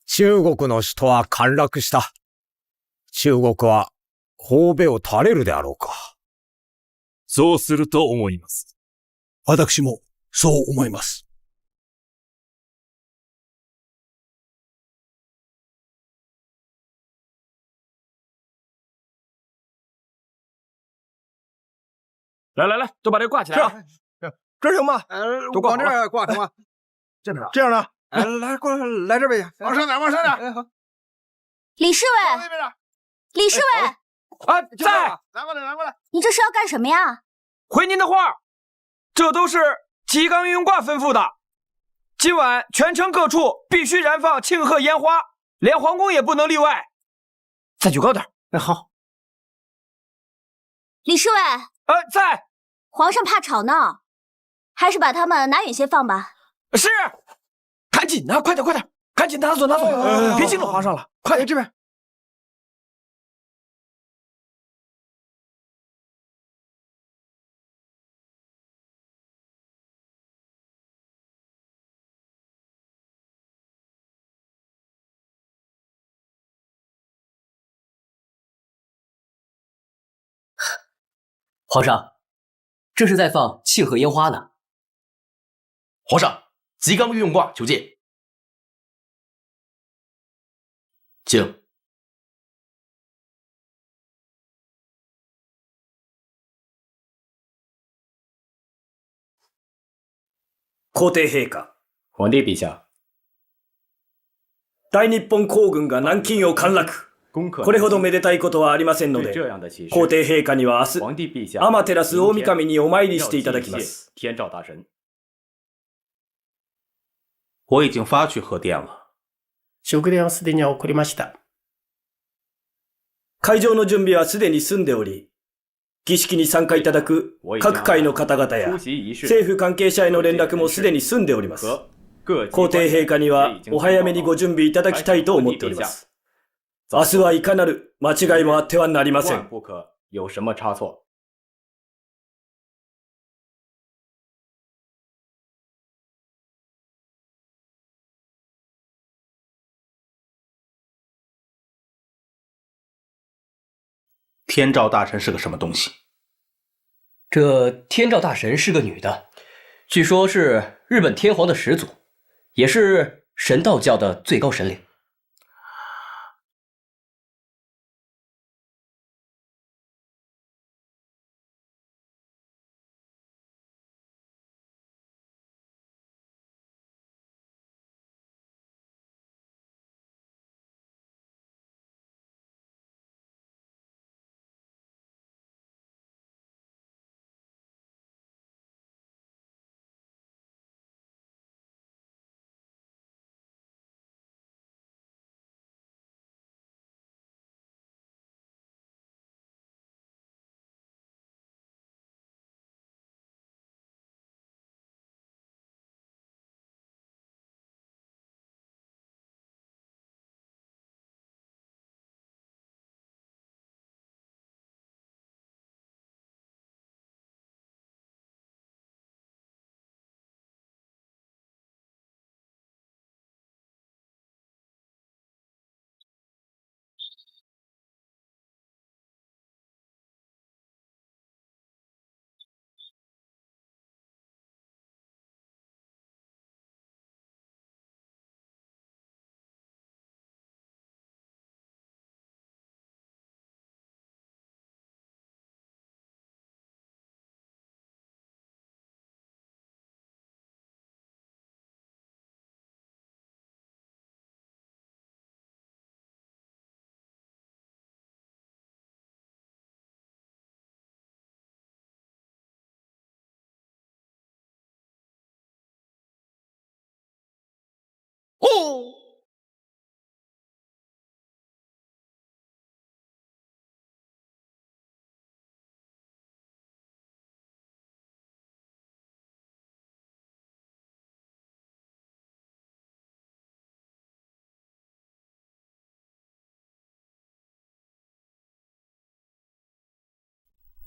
Speaker 22: 中国の首都は陥落した。中国は褒美を垂れるであろうか。
Speaker 20: そうすると思います。
Speaker 7: 私もそう思います。
Speaker 9: 来来来，都把这个挂起来啊！
Speaker 13: 这行吗？
Speaker 9: 都挂
Speaker 13: 往这儿挂行吗？这样呢？来，过来，来这边去，往上点，往上点。好。
Speaker 23: 李侍卫，李侍卫，
Speaker 9: 啊，在，
Speaker 13: 拿过来，拿过来。
Speaker 23: 你这是要干什么呀？
Speaker 9: 回您的话，这都是吉冈运挂吩咐的。今晚全城各处必须燃放庆贺烟花，连皇宫也不能例外。再举高点。好。
Speaker 23: 李侍卫，
Speaker 9: 在。
Speaker 23: 皇上怕吵闹，还是把他们拿远些放吧。
Speaker 9: 是，赶紧的，快点，快点，赶紧拿走，拿走，别惊着皇上了，快点这边。
Speaker 18: 皇上，这是在放庆贺烟花呢。
Speaker 6: 皇上，吉冈御用挂求见。请。
Speaker 1: 皇帝陛下。
Speaker 24: 皇帝陛下。
Speaker 1: 大日本皇軍が南京を陥落。これほどめでたいことはありませんので、皇帝陛下には明日、天照大神にお参りしていただきます。
Speaker 25: 我已经发去贺电了。
Speaker 24: 祝電はすでに送りました。
Speaker 1: 会場の準備はすでに済んでおり、儀式に参加いただく各界の方々や政府関係者への連絡もすでに済んでおります。皇帝陛下にはお早めにご準備いただきたいと思っております。明日はいかなる間違いもあってはなりません。
Speaker 24: 有什么差错？
Speaker 25: 天照大神是个什么东西？
Speaker 18: 这天照大神是个女的，据说是日本天皇的始祖，也是神道教的最高神灵。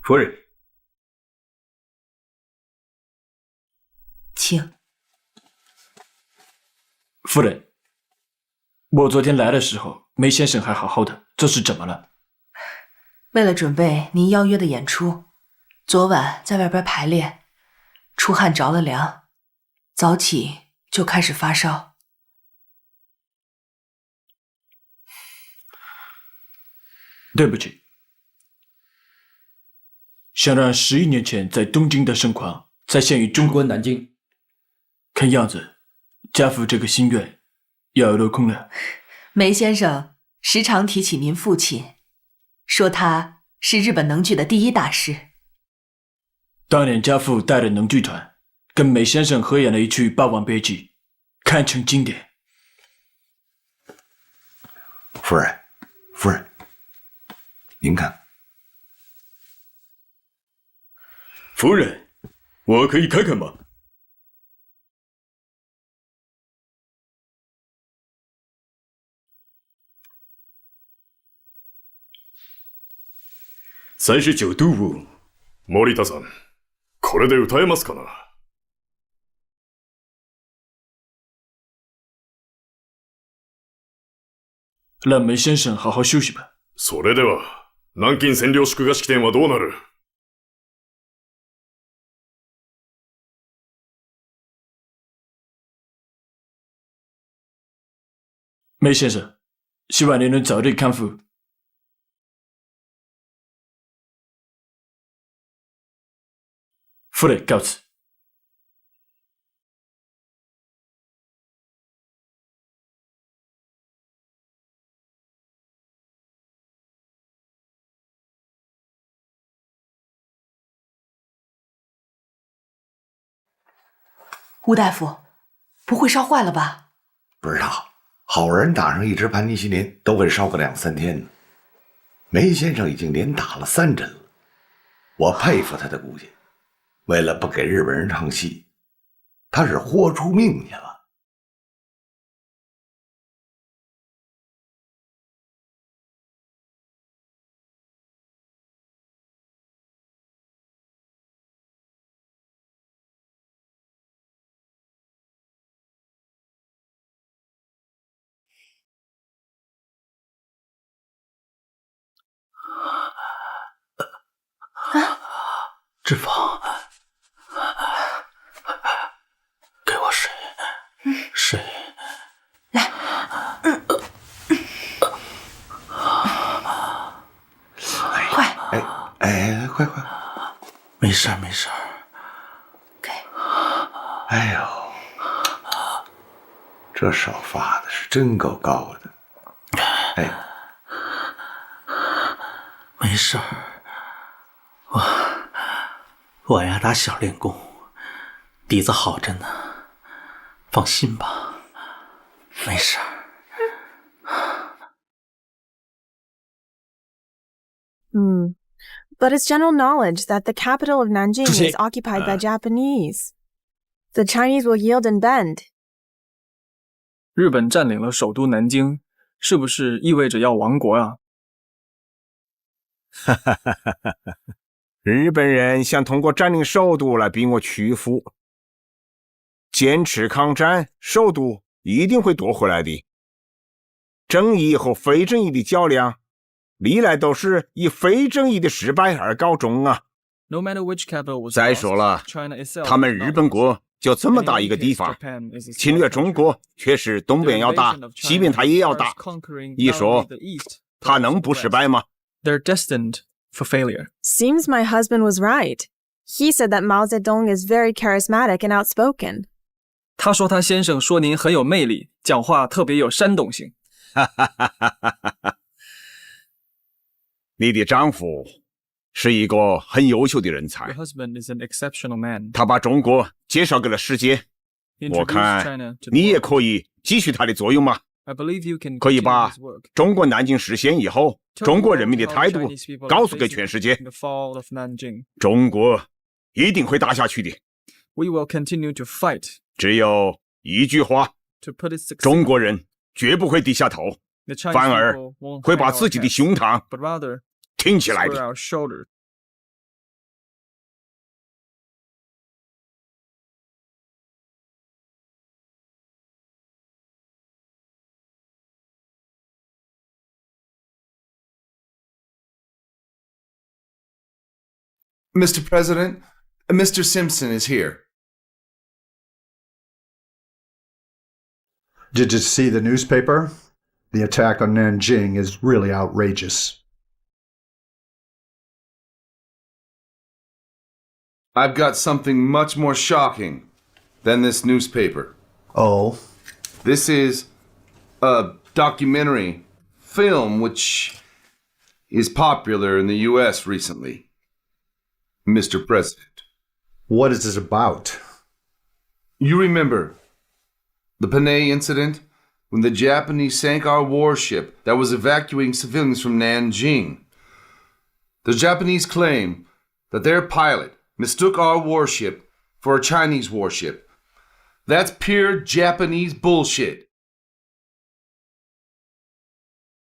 Speaker 4: 夫人，
Speaker 15: 请。
Speaker 9: 夫人，我昨天来的时候，梅先生还好好的，这是怎么了？
Speaker 15: 为了准备您邀约的演出，昨晚在外边排练，出汗着了凉，早起就开始发烧。
Speaker 9: 对不起，想让11年前在东京的盛况再现于中国南京，看样子家父这个心愿要落空了。
Speaker 15: 梅先生时常提起您父亲，说他是日本能剧的第一大师。
Speaker 9: 当年家父带着能剧团跟梅先生合演了一曲《霸王别姬》，堪称经典。
Speaker 3: 夫人，夫人，您看。
Speaker 19: 夫人，我可以看看吗？39度を。森田さん、これで歌えますかな？
Speaker 9: 让梅先生好好休息吧。
Speaker 19: それでは、南京占領祝賀式典はどうなる？
Speaker 9: 梅先生，希望您能早日康复。夫人告辞。
Speaker 15: 吴大夫，不会烧坏了吧？
Speaker 3: 不知道，好人打上一支盘尼西林都会烧个2、3天呢。梅先生已经连打了3针了，我佩服他的骨气。为了不给日本人唱戏，他是豁出命去了。
Speaker 9: 脂肪，给我水，水。
Speaker 15: 来，快，
Speaker 3: 快，
Speaker 9: 没事没事。
Speaker 15: 给。
Speaker 3: 哎呦，这手发的是真够高的。哎，
Speaker 9: 没事儿。我呀打小练功，底子好着呢，放心吧，没事儿。
Speaker 8: But it's general knowledge that the capital of Nanjing is occupied by Japanese. The Chinese will yield and bend.
Speaker 12: 日本占领了首都南京，是不是意味着要亡国啊？
Speaker 21: 哈哈哈哈哈！日本人想通过占领首都来逼我屈服，坚持抗战，首都一定会夺回来的。正义和非正义的较量，历来都是以非正义的失败而告终啊。再说了，他们日本国就这么大一个地方，侵略中国却是东边要打，西边他也要打。你说他能不失败吗？
Speaker 12: They're destined for failure.
Speaker 8: Seems my husband was right. He said that Mao Zedong is very charismatic and outspoken.
Speaker 12: 他说他先生说您很有魅力，讲话特别有煽动性。
Speaker 21: 你的丈夫是一个很优秀的人才。
Speaker 12: Your husband is an exceptional man.
Speaker 21: 他把中国介绍给了世界。我看你也可以继续他的作用嘛。
Speaker 12: I believe you can
Speaker 21: 可以把中国南京实现以后，中国人民的态度告诉给全世界。中国一定会打下去的。
Speaker 12: We will continue to fight.
Speaker 21: 只有一句话：中国人绝不会低下头，反而会把自己的胸膛挺起来的。
Speaker 2: Mr. President, Mr. Simpson is here.
Speaker 5: Did you see the newspaper? The attack on Nanjing is really outrageous.
Speaker 2: I've got something much more shocking than this newspaper.
Speaker 5: Oh?
Speaker 2: This is a documentary film which is popular in the U.S. recently, Mr. President.
Speaker 5: What is this about?
Speaker 2: You remember the Panay incident? When the Japanese sank our warship that was evacuating civilians from Nanjing. The Japanese claim that their pilot mistook our warship for a Chinese warship. That's pure Japanese bullshit.